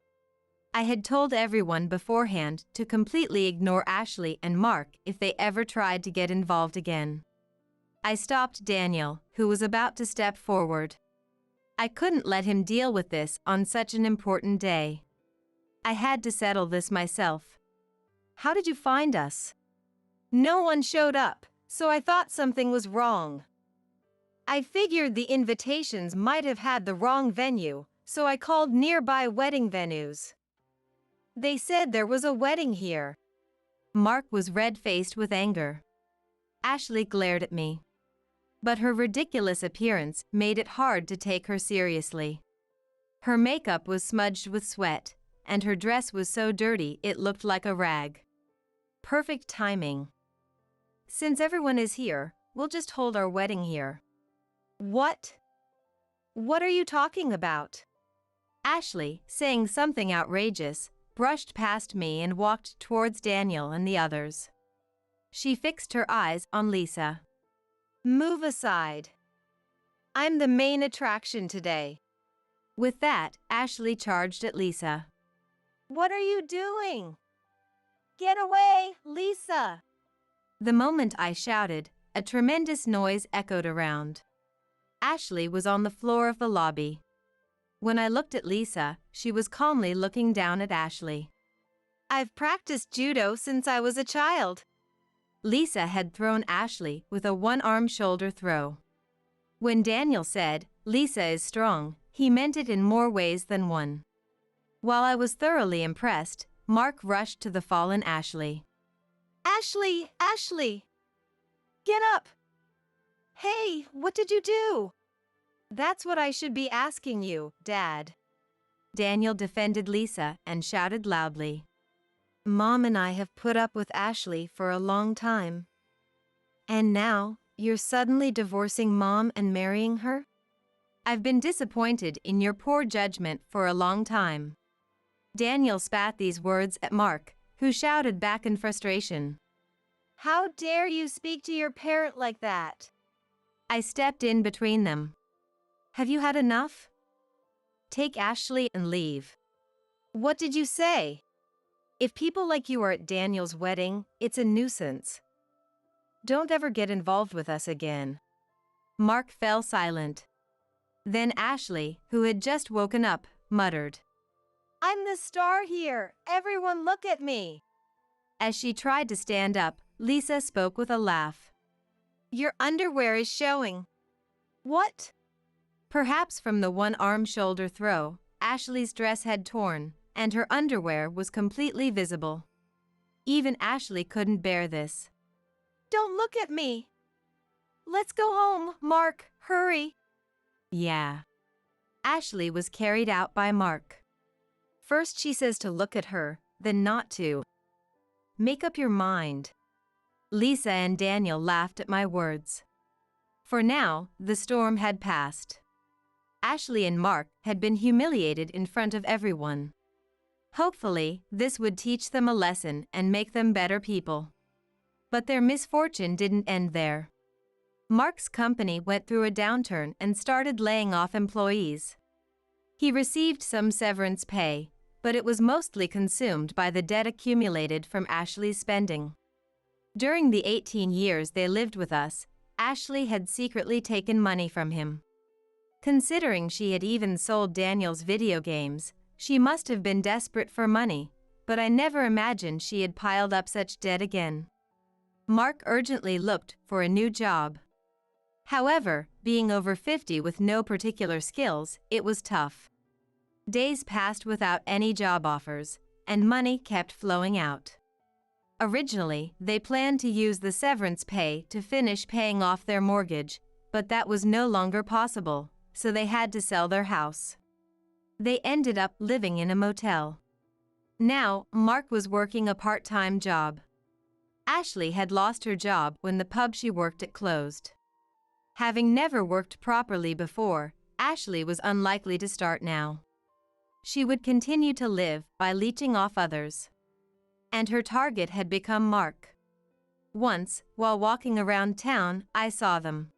I had told everyone beforehand to completely ignore Ashley and Mark if they ever tried to get involved again. I stopped Daniel, who was about to step forward. I couldn't let him deal with this on such an important day. I had to settle this myself. How did you find us? No one showed up, so I thought something was wrong. I figured the invitations might have had the wrong venue, so I called nearby wedding venues. They said there was a wedding here. Mark was red-faced with anger. Ashley glared at me. But her ridiculous appearance made it hard to take her seriously. Her makeup was smudged with sweat, and her dress was so dirty it looked like a rag. Perfect timing. Since everyone is here, we'll just hold our wedding here. What? What are you talking about? Ashley, saying something outrageous, brushed past me and walked towards Daniel and the others. She fixed her eyes on Lisa. Move aside. I'm the main attraction today. With that, Ashley charged at Lisa. What are you doing? Get away, Lisa! The moment I shouted, a tremendous noise echoed around. Ashley was on the floor of the lobby. When I looked at Lisa, she was calmly looking down at Ashley. I've practiced judo since I was a child. Lisa had thrown Ashley with a one-arm shoulder throw. When Daniel said, "Lisa is strong," he meant it in more ways than one. While I was thoroughly impressed, Mark rushed to the fallen Ashley. Ashley, Ashley! Get up! Hey, what did you do? That's what I should be asking you, Dad. Daniel defended Lisa and shouted loudly. Mom and I have put up with Ashley for a long time. And now, you're suddenly divorcing Mom and marrying her? I've been disappointed in your poor judgment for a long time. Daniel spat these words at Mark, who shouted back in frustration. How dare you speak to your parent like that? I stepped in between them. Have you had enough? Take Ashley and leave. What did you say? If people like you are at Daniel's wedding, it's a nuisance. Don't ever get involved with us again. Mark fell silent. Then Ashley, who had just woken up, muttered. I'm the star here. Everyone look at me. As she tried to stand up, Lisa spoke with a laugh. Your underwear is showing. What? Perhaps from the one-arm shoulder throw, Ashley's dress had torn, and her underwear was completely visible. Even Ashley couldn't bear this. Don't look at me. Let's go home, Mark, hurry. Yeah. Ashley was carried out by Mark. First she says to look at her, then not to. Make up your mind. Lisa and Daniel laughed at my words. For now, the storm had passed. Ashley and Mark had been humiliated in front of everyone. Hopefully, this would teach them a lesson and make them better people. But their misfortune didn't end there. Mark's company went through a downturn and started laying off employees. He received some severance pay, but it was mostly consumed by the debt accumulated from Ashley's spending. During the 18 years they lived with us, Ashley had secretly taken money from him. Considering she had even sold Daniel's video games, she must have been desperate for money, but I never imagined she had piled up such debt again. Mark urgently looked for a new job. However, being over 50 with no particular skills, it was tough. Days passed without any job offers, and money kept flowing out. Originally, they planned to use the severance pay to finish paying off their mortgage, but that was no longer possible, so they had to sell their house. They ended up living in a motel. Now, Mark was working a part-time job. Ashley had lost her job when the pub she worked at closed. Having never worked properly before, Ashley was unlikely to start now. She would continue to live by leeching off others. And her target had become Mark. Once, while walking around town, I saw them.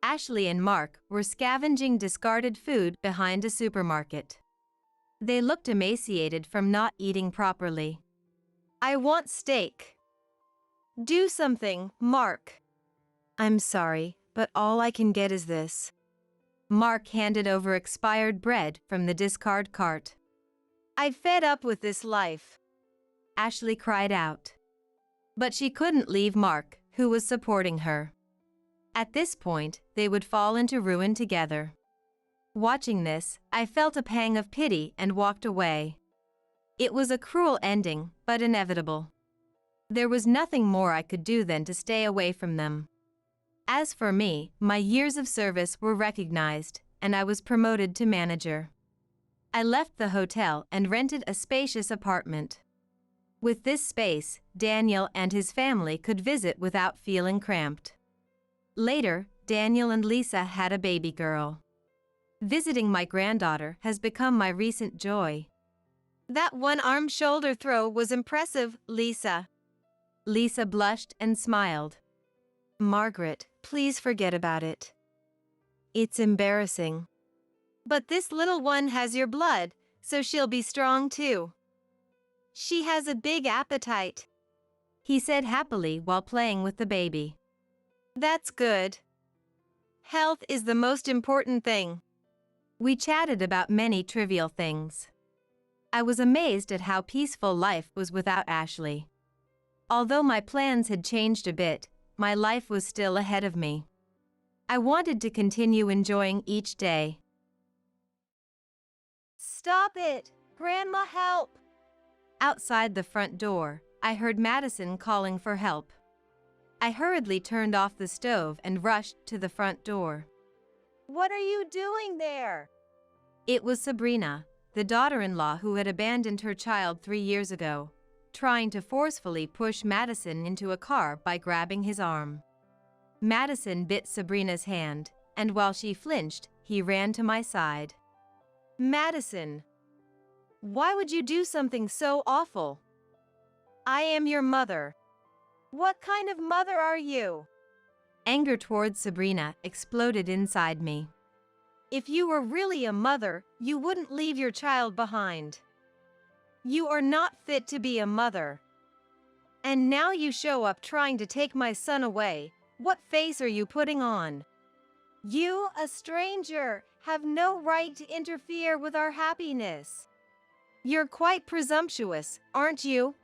Ashley and Mark were scavenging discarded food behind a supermarket. They looked emaciated from not eating properly. I want steak. Do something, Mark. I'm sorry, but all I can get is this. Mark handed over expired bread from the discard cart. I'm fed up with this life. Ashley cried out. But she couldn't leave Mark, who was supporting her. At this point, they would fall into ruin together. Watching this, I felt a pang of pity and walked away. It was a cruel ending, but inevitable. There was nothing more I could do than to stay away from them. As for me, my years of service were recognized, and I was promoted to manager. I left the hotel and rented a spacious apartment. With this space, Daniel and his family could visit without feeling cramped. Later, Daniel and Lisa had a baby girl. Visiting my granddaughter has become my recent joy. That one-arm shoulder throw was impressive, Lisa. Lisa blushed and smiled. Margaret, please forget about it. It's embarrassing. But this little one has your blood, so she'll be strong too. She has a big appetite, he said happily while playing with the baby. That's good. Health is the most important thing. We chatted about many trivial things. I was amazed at how peaceful life was without Ashley. Although my plans had changed a bit, my life was still ahead of me. I wanted to continue enjoying each day. Stop it! Grandma, help! Outside the front door, I heard Madison calling for help. I hurriedly turned off the stove and rushed to the front door. What are you doing there? It was Sabrina, the daughter-in-law who had abandoned her child 3 years ago, trying to forcefully push Madison into a car by grabbing his arm. Madison bit Sabrina's hand, and while she flinched, he ran to my side. Madison, why would you do something so awful? I am your mother. What kind of mother are you? Anger towards Sabrina exploded inside me. If you were really a mother, you wouldn't leave your child behind. You are not fit to be a mother. And now you show up trying to take my son away. What face are you putting on? You, a stranger, have no right to interfere with our happiness. You're quite presumptuous, aren't you?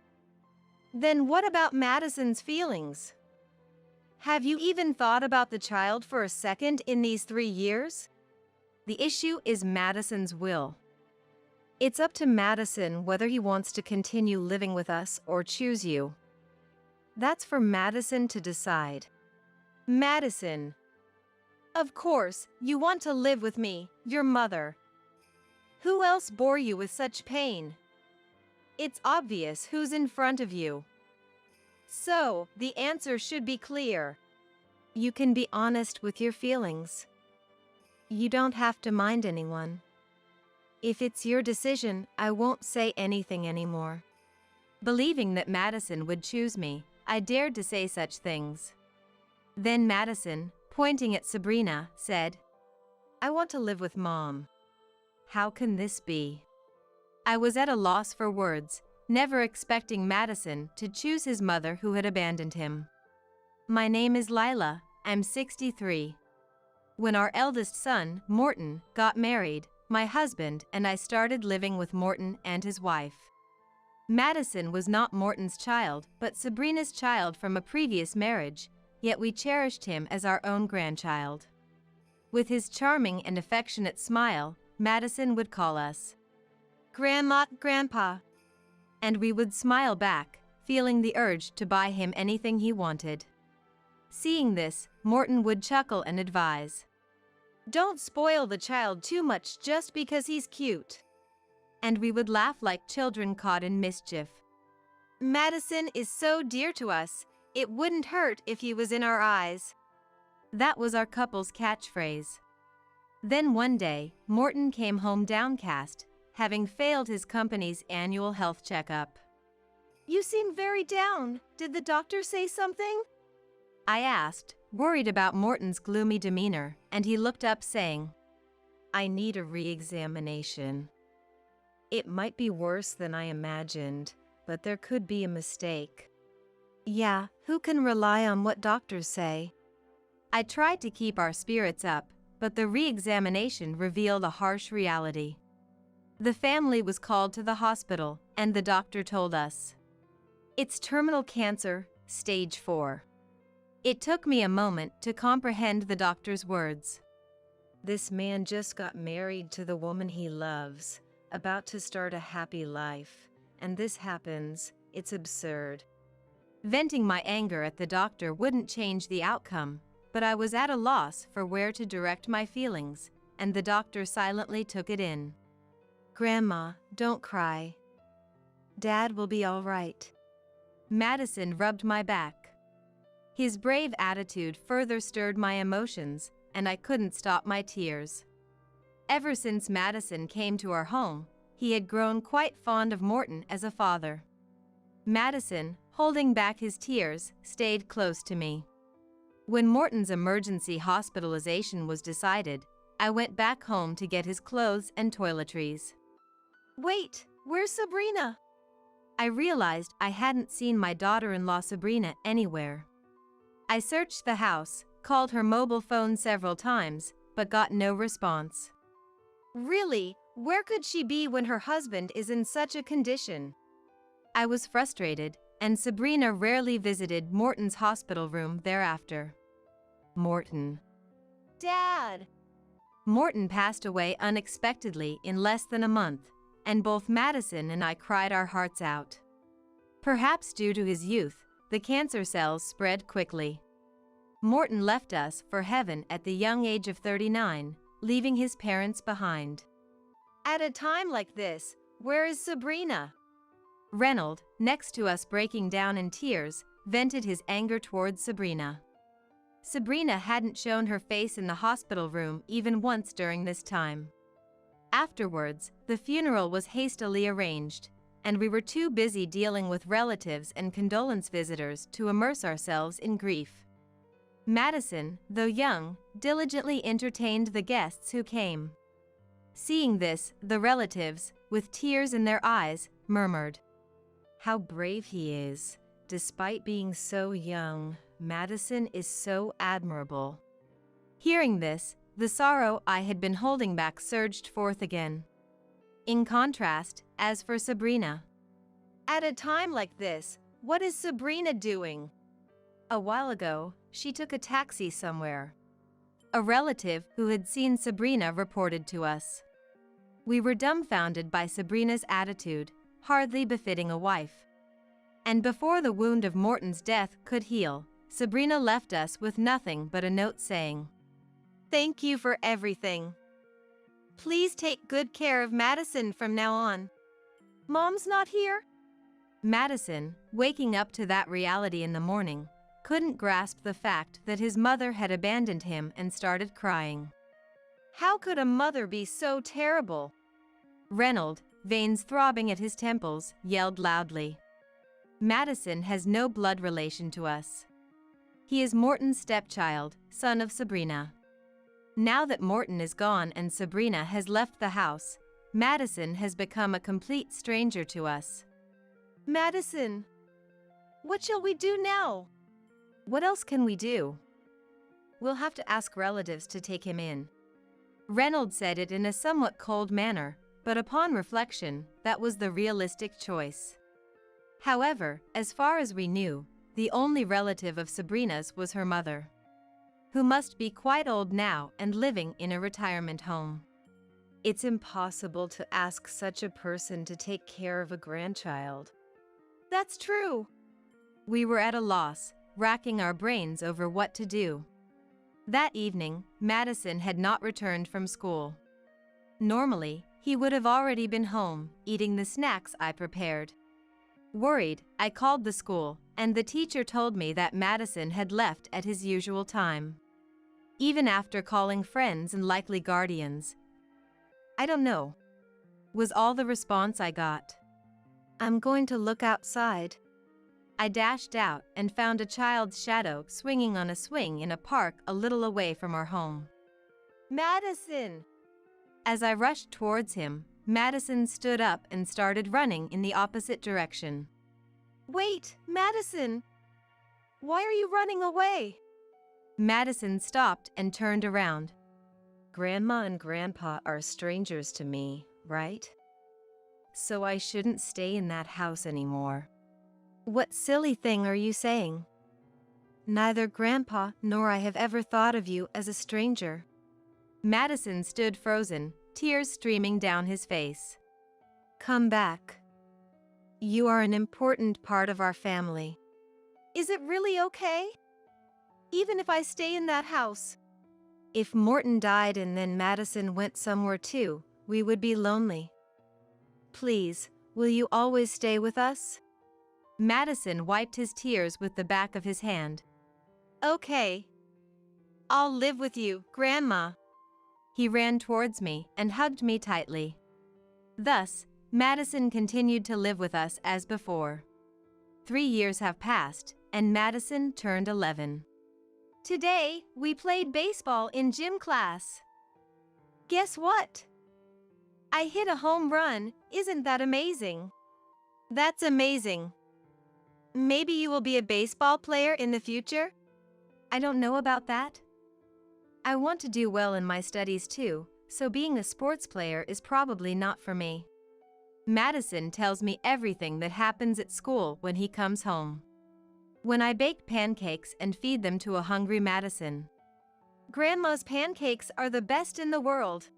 Then what about Madison's feelings? Have you even thought about the child for a second in these 3 years? The issue is Madison's will. It's up to Madison whether he wants to continue living with us or choose you. That's for Madison to decide. Madison, of course, you want to live with me, your mother. Who else bore you with such pain? It's obvious who's in front of you. So, the answer should be clear. You can be honest with your feelings. You don't have to mind anyone. If it's your decision, I won't say anything anymore. Believing that Madison would choose me, I dared to say such things. Then Madison, pointing at Sabrina, said, I want to live with Mom. How can this be? I was at a loss for words, never expecting Madison to choose his mother who had abandoned him. My name is Lila, I'm 63. When our eldest son, Morton, got married, my husband and I started living with Morton and his wife. Madison was not Morton's child, but Sabrina's child from a previous marriage, yet we cherished him as our own grandchild. With his charming and affectionate smile, Madison would call us Grandma, Grandpa. And we would smile back, feeling the urge to buy him anything he wanted. Seeing this, Morton would chuckle and advise, Don't spoil the child too much just because he's cute. And we would laugh like children caught in mischief. Madison is so dear to us, it wouldn't hurt if he was in our eyes. That was our couple's catchphrase. Then one day, Morton came home downcast, having failed his company's annual health checkup. You seem very down. Did the doctor say something? I asked, worried about Morton's gloomy demeanor, and he looked up saying, I need a re-examination. It might be worse than I imagined, but there could be a mistake. Yeah, who can rely on what doctors say? I tried to keep our spirits up, but the re-examination revealed a harsh reality. The family was called to the hospital, and the doctor told us, It's terminal cancer, stage 4. It took me a moment to comprehend the doctor's words. This man just got married to the woman he loves, about to start a happy life, and this happens. It's absurd. Venting my anger at the doctor wouldn't change the outcome, but I was at a loss for where to direct my feelings, and the doctor silently took it in. Grandma, don't cry. Dad will be all right. Madison rubbed my back. His brave attitude further stirred my emotions, and I couldn't stop my tears. Ever since Madison came to our home, he had grown quite fond of Morton as a father. Madison, holding back his tears, stayed close to me. When Morton's emergency hospitalization was decided, I went back home to get his clothes and toiletries. Wait, where's Sabrina? I realized I hadn't seen my daughter-in-law Sabrina anywhere. I searched the house, called her mobile phone several times, but got no response. Really? Where could she be when her husband is in such a condition? I was frustrated, and Sabrina rarely visited Morton's hospital room thereafter. Morton. Dad! Morton passed away unexpectedly in less than a month, and both Madison and I cried our hearts out. Perhaps due to his youth, the cancer cells spread quickly. Morton left us for heaven at the young age of 39, leaving his parents behind. At a time like this, where is Sabrina? Reynold, next to us breaking down in tears, vented his anger towards Sabrina. Sabrina hadn't shown her face in the hospital room even once during this time. Afterwards, the funeral was hastily arranged, and we were too busy dealing with relatives and condolence visitors to immerse ourselves in grief. Madison, though young, diligently entertained the guests who came. Seeing this, the relatives, with tears in their eyes, murmured, "How brave he is. Despite being so young, Madison is so admirable." Hearing this, the sorrow I had been holding back surged forth again. In contrast, as for Sabrina. At a time like this, what is Sabrina doing? A while ago, she took a taxi somewhere. A relative who had seen Sabrina reported to us. We were dumbfounded by Sabrina's attitude, hardly befitting a wife. And before the wound of Morton's death could heal, Sabrina left us with nothing but a note saying, "Thank you for everything. Please take good care of Madison from now on. Mom's not here?" Madison, waking up to that reality in the morning, couldn't grasp the fact that his mother had abandoned him and started crying. How could a mother be so terrible? Reynold, veins throbbing at his temples, yelled loudly. Madison has no blood relation to us. He is Morton's stepchild, son of Sabrina. Now that Morton is gone and Sabrina has left the house, Madison has become a complete stranger to us. Madison, what shall we do now? What else can we do? We'll have to ask relatives to take him in. Reynold said it in a somewhat cold manner, but upon reflection, that was the realistic choice. However, as far as we knew, the only relative of Sabrina's was her mother, who must be quite old now and living in a retirement home. It's impossible to ask such a person to take care of a grandchild. That's true. We were at a loss, racking our brains over what to do. That evening, Madison had not returned from school. Normally, he would have already been home, eating the snacks I prepared. Worried, I called the school, and the teacher told me that Madison had left at his usual time. Even after calling friends and likely guardians. "I don't know," was all the response I got. "I'm going to look outside." I dashed out and found a child's shadow swinging on a swing in a park a little away from our home. "Madison!" As I rushed towards him, Madison stood up and started running in the opposite direction. "Wait, Madison! Why are you running away?" Madison stopped and turned around. "Grandma and Grandpa are strangers to me, right? So I shouldn't stay in that house anymore." "What silly thing are you saying? Neither Grandpa nor I have ever thought of you as a stranger." Madison stood frozen, tears streaming down his face. "Come back. You are an important part of our family." "Is it really okay? Even if I stay in that house?" "If Morton died and then Madison went somewhere too, we would be lonely. Please, will you always stay with us?" Madison wiped his tears with the back of his hand. "Okay. I'll live with you, Grandma." He ran towards me and hugged me tightly. Thus, Madison continued to live with us as before. 3 years have passed, and Madison turned 11. "Today, we played baseball in gym class. Guess what? I hit a home run. Isn't that amazing? That's amazing. Maybe you will be a baseball player in the future? I don't know about that. I want to do well in my studies too, so being a sports player is probably not for me. Madison tells me everything that happens at school when he comes home. When I bake pancakes and feed them to a hungry Madison. Grandma's pancakes are the best in the world.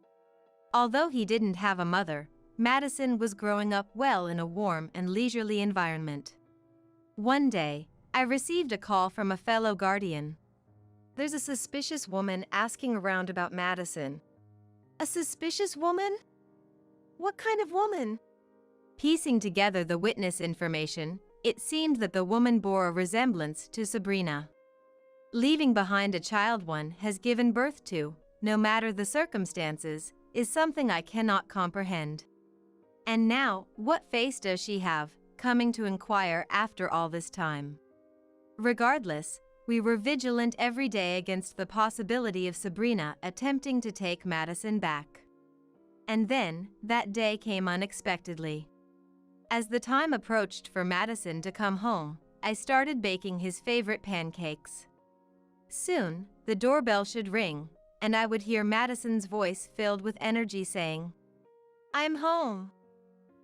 Although he didn't have a mother, Madison was growing up well in a warm and leisurely environment. One day, I received a call from a fellow guardian. There's a suspicious woman asking around about Madison. A suspicious woman? What kind of woman? Piecing together the witness information, it seemed that the woman bore a resemblance to Sabrina. Leaving behind a child one has given birth to, no matter the circumstances, is something I cannot comprehend. And now, what face does she have, coming to inquire after all this time? Regardless, we were vigilant every day against the possibility of Sabrina attempting to take Madison back. And then, that day came unexpectedly. As the time approached for Madison to come home, I started baking his favorite pancakes. Soon, the doorbell should ring, and I would hear Madison's voice filled with energy saying, "I'm home."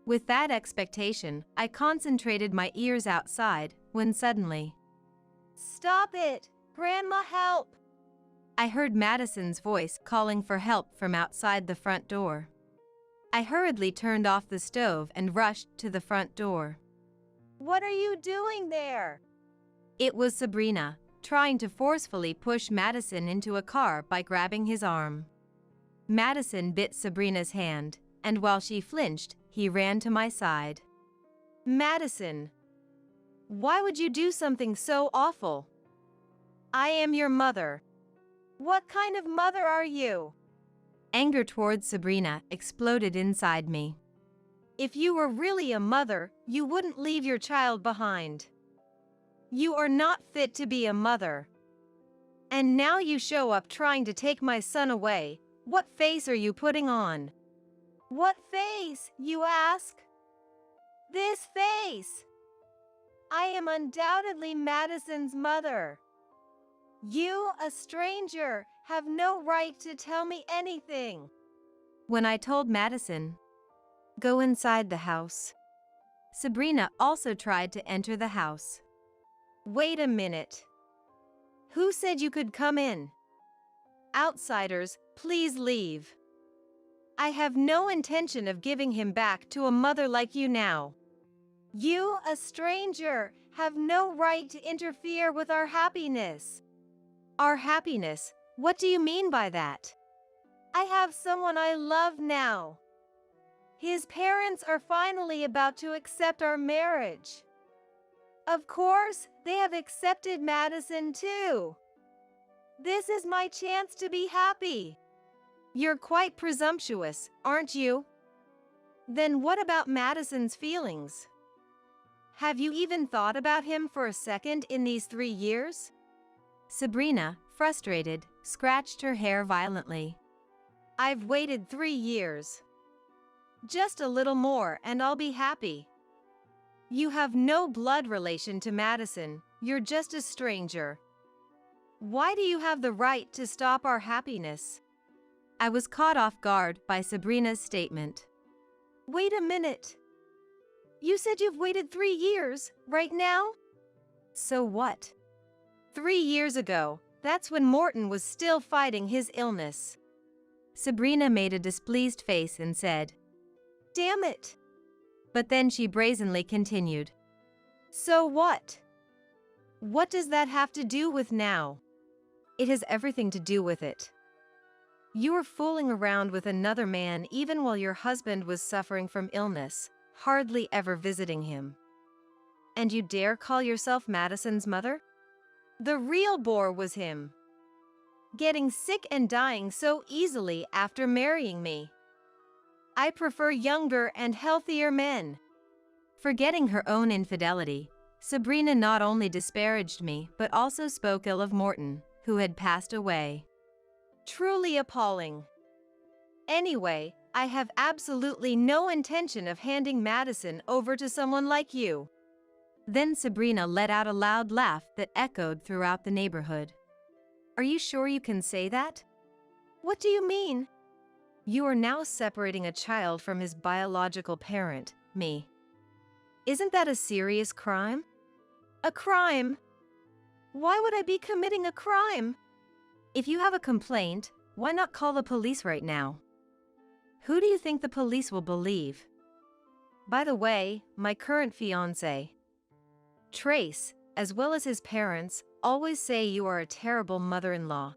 With that expectation, I concentrated my ears outside, when suddenly, "Stop it! Grandma, help!" I heard Madison's voice calling for help from outside the front door. I hurriedly turned off the stove and rushed to the front door. "What are you doing there?" It was Sabrina, trying to forcefully push Madison into a car by grabbing his arm. Madison bit Sabrina's hand, and while she flinched, he ran to my side. "Madison, why would you do something so awful? I am your mother. What kind of mother are you?" Anger towards Sabrina exploded inside me. "If you were really a mother, you wouldn't leave your child behind. You are not fit to be a mother. And now you show up trying to take my son away. What face are you putting on?" "What face, you ask?" "This face. I am undoubtedly Madison's mother. You, a stranger, have no right to tell me anything." When I told Madison, "Go inside the house," Sabrina also tried to enter the house. "Wait a minute. Who said you could come in? Outsiders, please leave. I have no intention of giving him back to a mother like you now. You, a stranger, have no right to interfere with our happiness." "Our happiness? What do you mean by that?" "I have someone I love now. His parents are finally about to accept our marriage. Of course, they have accepted Madison too. This is my chance to be happy." "You're quite presumptuous, aren't you?" "Then what about Madison's feelings? Have you even thought about him for a second in these 3 years?" Sabrina, frustrated, scratched her hair violently. "I've waited 3 years. Just a little more and I'll be happy. You have no blood relation to Madison, you're just a stranger. Why do you have the right to stop our happiness?" I was caught off guard by Sabrina's statement. "Wait a minute. You said you've waited 3 years, right now?" "So what?" 3 years ago, that's when Morton was still fighting his illness." Sabrina made a displeased face and said, "Damn it." But then she brazenly continued, "So what? What does that have to do with now?" "It has everything to do with it. You were fooling around with another man even while your husband was suffering from illness, hardly ever visiting him. And you dare call yourself Madison's mother? The real bore was him. Getting sick and dying so easily after marrying me. I prefer younger and healthier men." Forgetting her own infidelity, Sabrina not only disparaged me but also spoke ill of Morton, who had passed away. Truly appalling. Anyway, I have absolutely no intention of handing Madison over to someone like you. Then Sabrina let out a loud laugh that echoed throughout the neighborhood. Are you sure you can say that? What do you mean? You are now separating a child from his biological parent, me. Isn't that a serious crime? A crime? Why would I be committing a crime? If you have a complaint, why not call the police right now? Who do you think the police will believe? By the way, my current fiancé, Trace, as well as his parents, always say you are a terrible mother-in-law.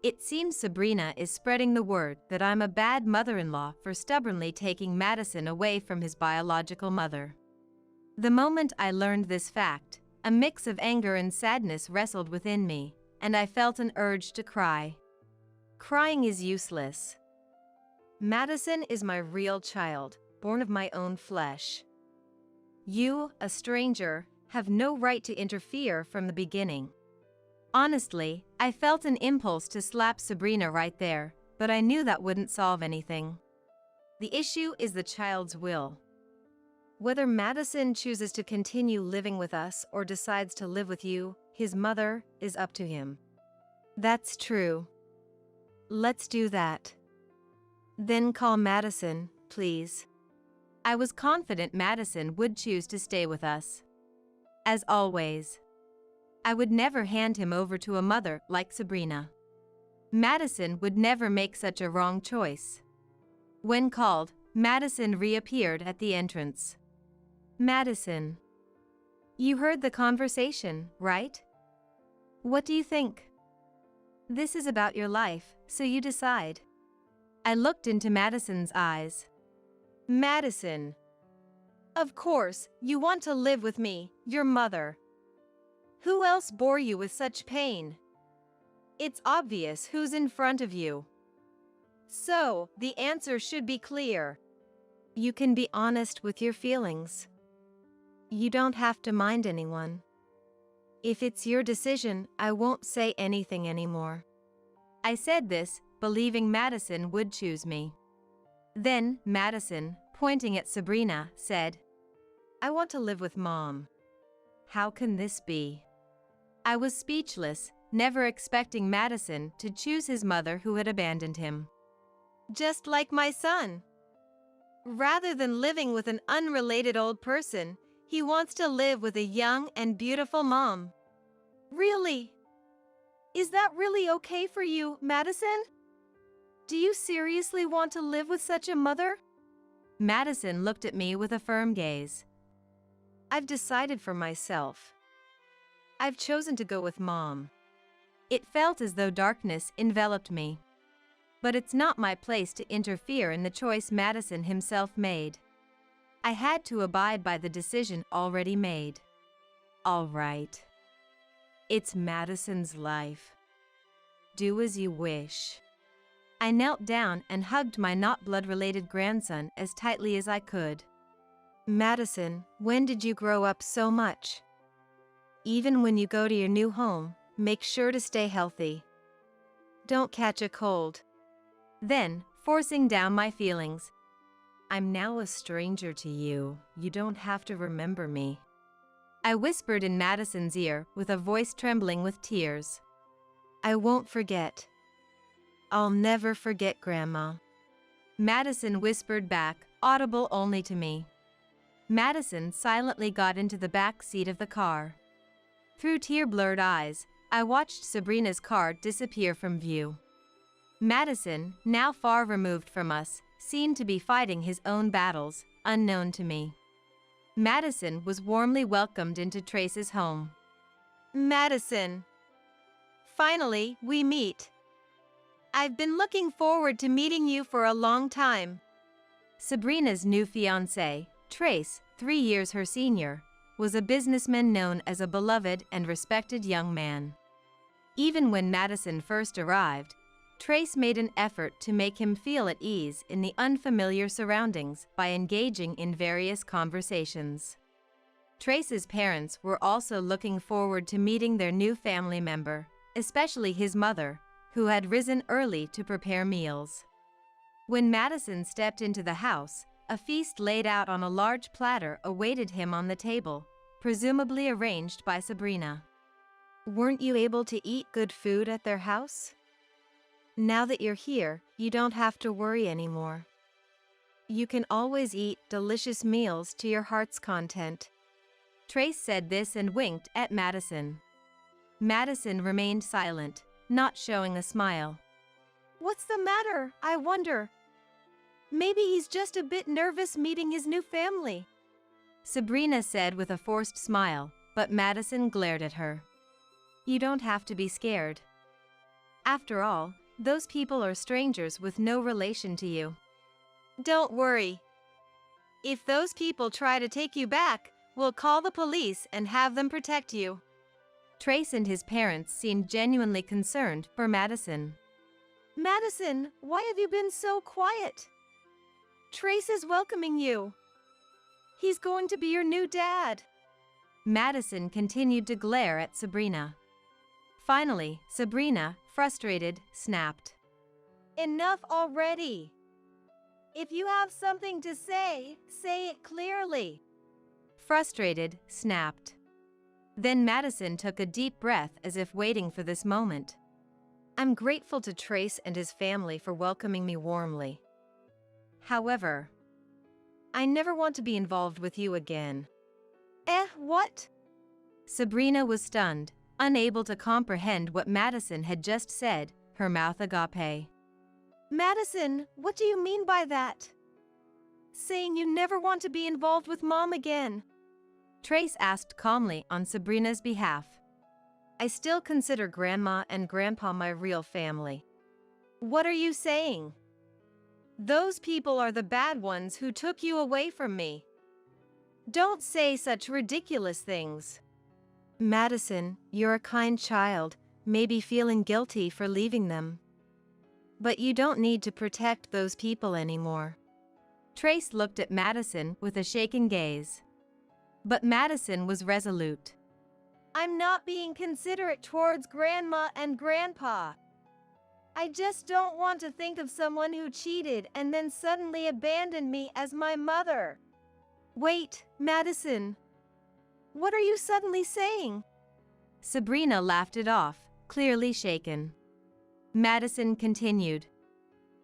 It seems Sabrina is spreading the word that I'm a bad mother-in-law for stubbornly taking Madison away from his biological mother. The moment I learned this fact, a mix of anger and sadness wrestled within me, and I felt an urge to cry. Crying is useless. Madison is my real child, born of my own flesh. You, a stranger, have no right to interfere from the beginning. Honestly, I felt an impulse to slap Sabrina right there, but I knew that wouldn't solve anything. The issue is the child's will. Whether Madison chooses to continue living with us or decides to live with you, his mother, is up to him. That's true. Let's do that. Then call Madison, please. I was confident Madison would choose to stay with us. As always, I would never hand him over to a mother like Sabrina. Madison would never make such a wrong choice. When called, Madison reappeared at the entrance. Madison. You heard the conversation, right? What do you think? This is about your life, so you decide. I looked into Madison's eyes. Madison. Of course, you want to live with me, your mother. Who else bore you with such pain? It's obvious who's in front of you. So, the answer should be clear. You can be honest with your feelings. You don't have to mind anyone. If it's your decision, I won't say anything anymore. I said this, believing Madison would choose me. Then, Madison, pointing at Sabrina, said, I want to live with Mom. How can this be? I was speechless, never expecting Madison to choose his mother who had abandoned him. Just like my son. Rather than living with an unrelated old person, he wants to live with a young and beautiful mom. Really? Is that really okay for you, Madison? Do you seriously want to live with such a mother? Madison looked at me with a firm gaze. I've decided for myself. I've chosen to go with Mom. It felt as though darkness enveloped me. But it's not my place to interfere in the choice Madison himself made. I had to abide by the decision already made. All right. It's Madison's life. Do as you wish. I knelt down and hugged my not blood-related grandson as tightly as I could. Madison, when did you grow up so much? Even when you go to your new home, make sure to stay healthy. Don't catch a cold. Then, forcing down my feelings, I'm now a stranger to you. You don't have to remember me. I whispered in Madison's ear with a voice trembling with tears. I won't forget. I'll never forget, Grandma. Madison whispered back, audible only to me. Madison silently got into the back seat of the car. Through tear-blurred eyes, I watched Sabrina's car disappear from view. Madison, now far removed from us, seemed to be fighting his own battles, unknown to me. Madison was warmly welcomed into Trace's home. Madison. Finally, we meet. I've been looking forward to meeting you for a long time. Sabrina's new fiancé, Trace, 3 years her senior, was a businessman known as a beloved and respected young man. Even when Madison first arrived, Trace made an effort to make him feel at ease in the unfamiliar surroundings by engaging in various conversations. Trace's parents were also looking forward to meeting their new family member, especially his mother, who had risen early to prepare meals. When Madison stepped into the house, a feast laid out on a large platter awaited him on the table, presumably arranged by Sabrina. Weren't you able to eat good food at their house? Now that you're here, you don't have to worry anymore. You can always eat delicious meals to your heart's content. Trace said this and winked at Madison. Madison remained silent, not showing a smile. What's the matter, I wonder? Maybe he's just a bit nervous meeting his new family. Sabrina said with a forced smile, but Madison glared at her. You don't have to be scared. After all, those people are strangers with no relation to you. Don't worry. If those people try to take you back, we'll call the police and have them protect you. Trace and his parents seemed genuinely concerned for Madison. Madison, why have you been so quiet? Trace is welcoming you. He's going to be your new dad. Madison continued to glare at Sabrina. Finally, Sabrina, frustrated, snapped. Enough already. If you have something to say it clearly. Frustrated, snapped. Then Madison took a deep breath as if waiting for this moment. I'm grateful to Trace and his family for welcoming me warmly. However, I never want to be involved with you again. What? Sabrina was stunned, unable to comprehend what Madison had just said, her mouth agape. Madison, what do you mean by that? Saying you never want to be involved with Mom again? Trace asked calmly on Sabrina's behalf. I still consider Grandma and Grandpa my real family. What are you saying? Those people are the bad ones who took you away from me. Don't say such ridiculous things. Madison, you're a kind child, maybe feeling guilty for leaving them. But you don't need to protect those people anymore. Trace looked at Madison with a shaken gaze. But Madison was resolute. I'm not being considerate towards Grandma and Grandpa. I just don't want to think of someone who cheated and then suddenly abandoned me as my mother. Wait, Madison. What are you suddenly saying? Sabrina laughed it off, clearly shaken. Madison continued.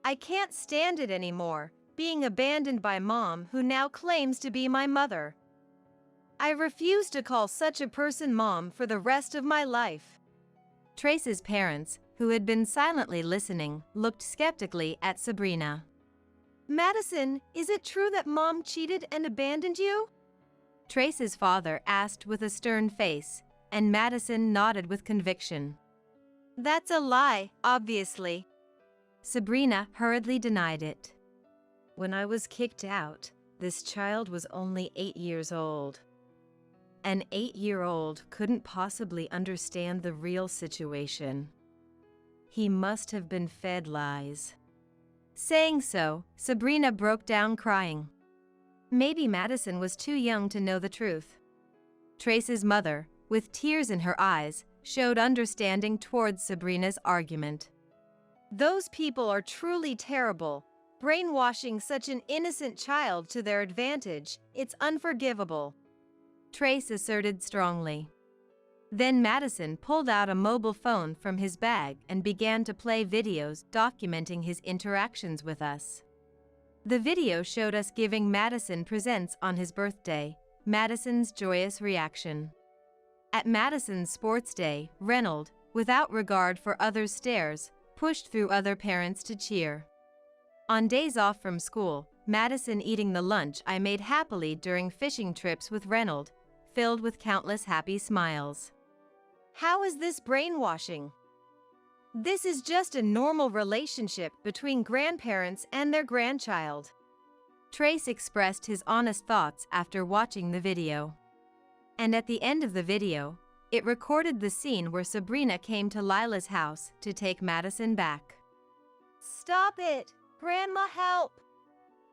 I can't stand it anymore, being abandoned by Mom who now claims to be my mother. I refuse to call such a person Mom for the rest of my life. Trace's parents, who had been silently listening, looked skeptically at Sabrina. Madison, is it true that Mom cheated and abandoned you? Trace's father asked with a stern face, and Madison nodded with conviction. That's a lie, obviously. Sabrina hurriedly denied it. When I was kicked out, this child was only 8 years old. An 8-year-old couldn't possibly understand the real situation. He must have been fed lies. Saying so, Sabrina broke down crying. Maybe Madison was too young to know the truth. Trace's mother, with tears in her eyes, showed understanding towards Sabrina's argument. Those people are truly terrible. Brainwashing such an innocent child to their advantage, it's unforgivable. Trace asserted strongly. Then Madison pulled out a mobile phone from his bag and began to play videos documenting his interactions with us. The video showed us giving Madison presents on his birthday, Madison's joyous reaction. At Madison's sports day, Reynold, without regard for others' stares, pushed through other parents to cheer. On days off from school, Madison eating the lunch I made happily during fishing trips with Reynold, filled with countless happy smiles. How is this brainwashing? This is just a normal relationship between grandparents and their grandchild. Trace expressed his honest thoughts after watching the video. And at the end of the video, it recorded the scene where Sabrina came to Lila's house to take Madison back. Stop it! Grandma, help!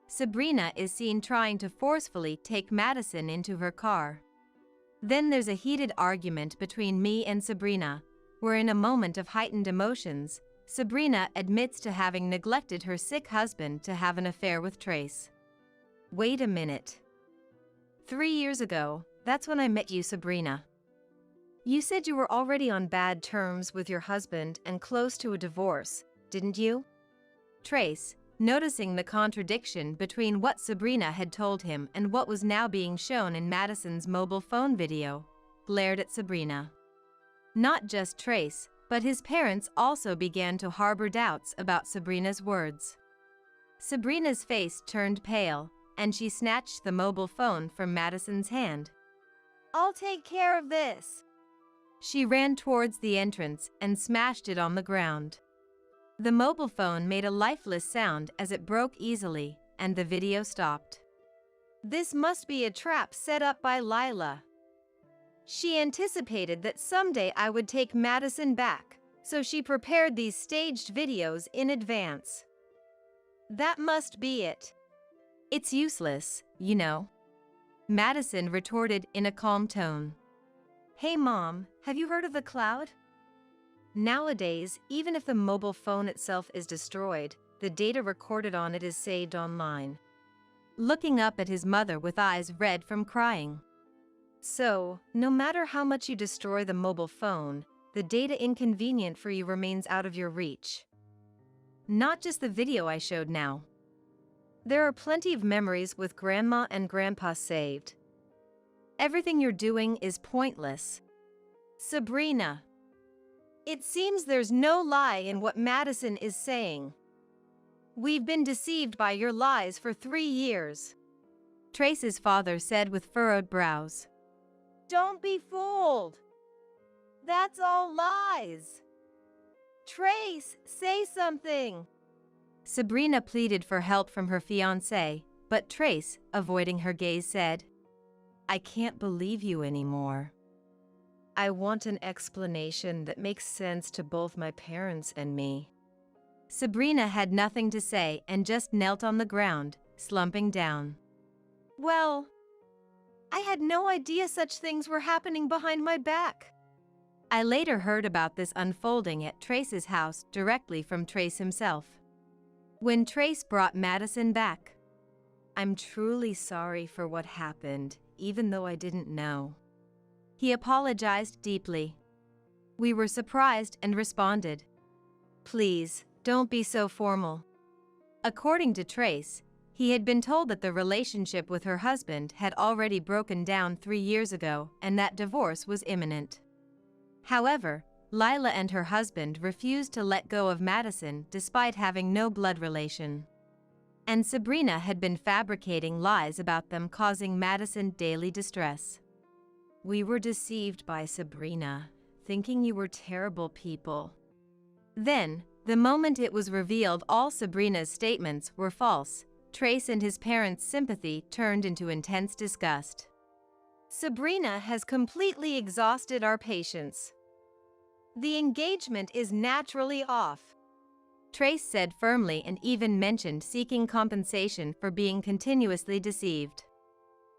Sabrina is seen trying to forcefully take Madison into her car. Then there's a heated argument between me and Sabrina, where in a moment of heightened emotions, Sabrina admits to having neglected her sick husband to have an affair with Trace. Wait a minute. 3 years ago, that's when I met you, Sabrina. You said you were already on bad terms with your husband and close to a divorce, didn't you? Trace, noticing the contradiction between what Sabrina had told him and what was now being shown in Madison's mobile phone video, glared at Sabrina. Not just Trace, but his parents also began to harbor doubts about Sabrina's words. Sabrina's face turned pale, and she snatched the mobile phone from Madison's hand. I'll take care of this. She ran towards the entrance and smashed it on the ground. The mobile phone made a lifeless sound as it broke easily, and the video stopped. This must be a trap set up by Lila. She anticipated that someday I would take Madison back, so she prepared these staged videos in advance. That must be it. It's useless, you know. Madison retorted in a calm tone. Hey Mom, have you heard of the cloud? Nowadays, even if the mobile phone itself is destroyed, the data recorded on it is saved online. Looking up at his mother with eyes red from crying. So, no matter how much you destroy the mobile phone, the data inconvenient for you remains out of your reach. Not just the video I showed now. There are plenty of memories with Grandma and Grandpa saved. Everything you're doing is pointless. Sabrina. It seems there's no lie in what Madison is saying. We've been deceived by your lies for 3 years. Trace's father said with furrowed brows. Don't be fooled. That's all lies. Trace, say something. Sabrina pleaded for help from her fiancé, but Trace, avoiding her gaze, said, I can't believe you anymore. I want an explanation that makes sense to both my parents and me. Sabrina had nothing to say and just knelt on the ground, slumping down. Well, I had no idea such things were happening behind my back. I later heard about this unfolding at Trace's house directly from Trace himself. When Trace brought Madison back, I'm truly sorry for what happened, even though I didn't know. He apologized deeply. We were surprised and responded, Please, don't be so formal. According to Trace, he had been told that the relationship with her husband had already broken down 3 years ago and that divorce was imminent. However, Lila and her husband refused to let go of Madison despite having no blood relation. And Sabrina had been fabricating lies about them, causing Madison daily distress. We were deceived by Sabrina, thinking you were terrible people. Then, the moment it was revealed all Sabrina's statements were false, Trace and his parents' sympathy turned into intense disgust. Sabrina has completely exhausted our patience. The engagement is naturally off. Trace said firmly and even mentioned seeking compensation for being continuously deceived.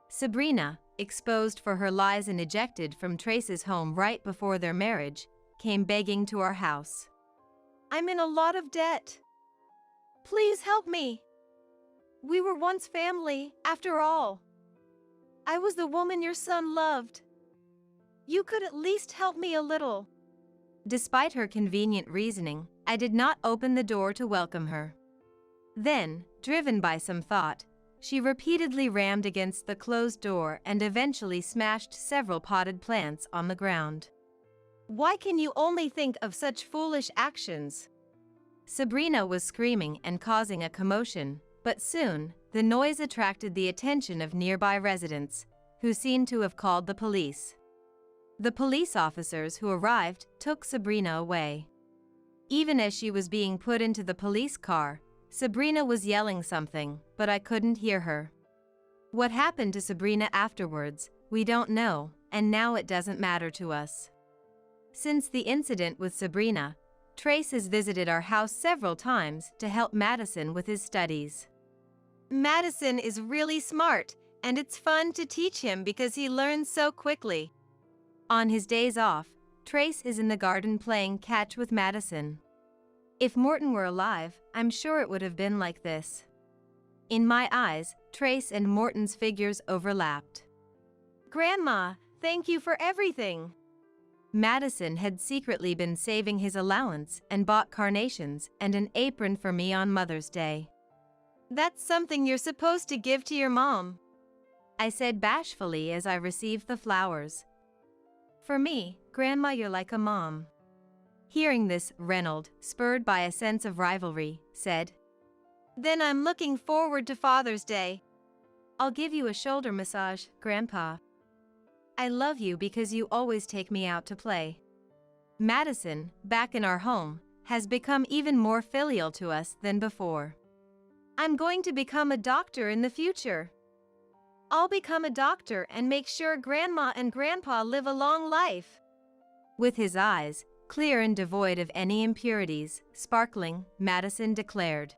Sabrina, exposed for her lies and ejected from Trace's home right before their marriage, came begging to our house. I'm in a lot of debt. Please help me. We were once family, after all. I was the woman your son loved. You could at least help me a little. Despite her convenient reasoning, I did not open the door to welcome her. Then, driven by some thought, she repeatedly rammed against the closed door and eventually smashed several potted plants on the ground. Why can you only think of such foolish actions? Sabrina was screaming and causing a commotion, but soon, the noise attracted the attention of nearby residents, who seemed to have called the police. The police officers who arrived took Sabrina away. Even as she was being put into the police car, Sabrina was yelling something, but I couldn't hear her. What happened to Sabrina afterwards, we don't know, and now it doesn't matter to us. Since the incident with Sabrina, Trace has visited our house several times to help Madison with his studies. Madison is really smart, and it's fun to teach him because he learns so quickly. On his days off, Trace is in the garden playing catch with Madison. If Morton were alive, I'm sure it would have been like this. In my eyes, Trace and Morton's figures overlapped. Grandma, thank you for everything. Madison had secretly been saving his allowance and bought carnations and an apron for me on Mother's Day. That's something you're supposed to give to your mom, I said bashfully as I received the flowers. For me, Grandma, you're like a mom. Hearing this, Reynold, spurred by a sense of rivalry, said, Then I'm looking forward to Father's Day. I'll give you a shoulder massage, Grandpa. I love you because you always take me out to play. Madison, back in our home, has become even more filial to us than before. I'm going to become a doctor in the future. I'll become a doctor and make sure Grandma and Grandpa live a long life. With his eyes, clear and devoid of any impurities, sparkling, Madison declared,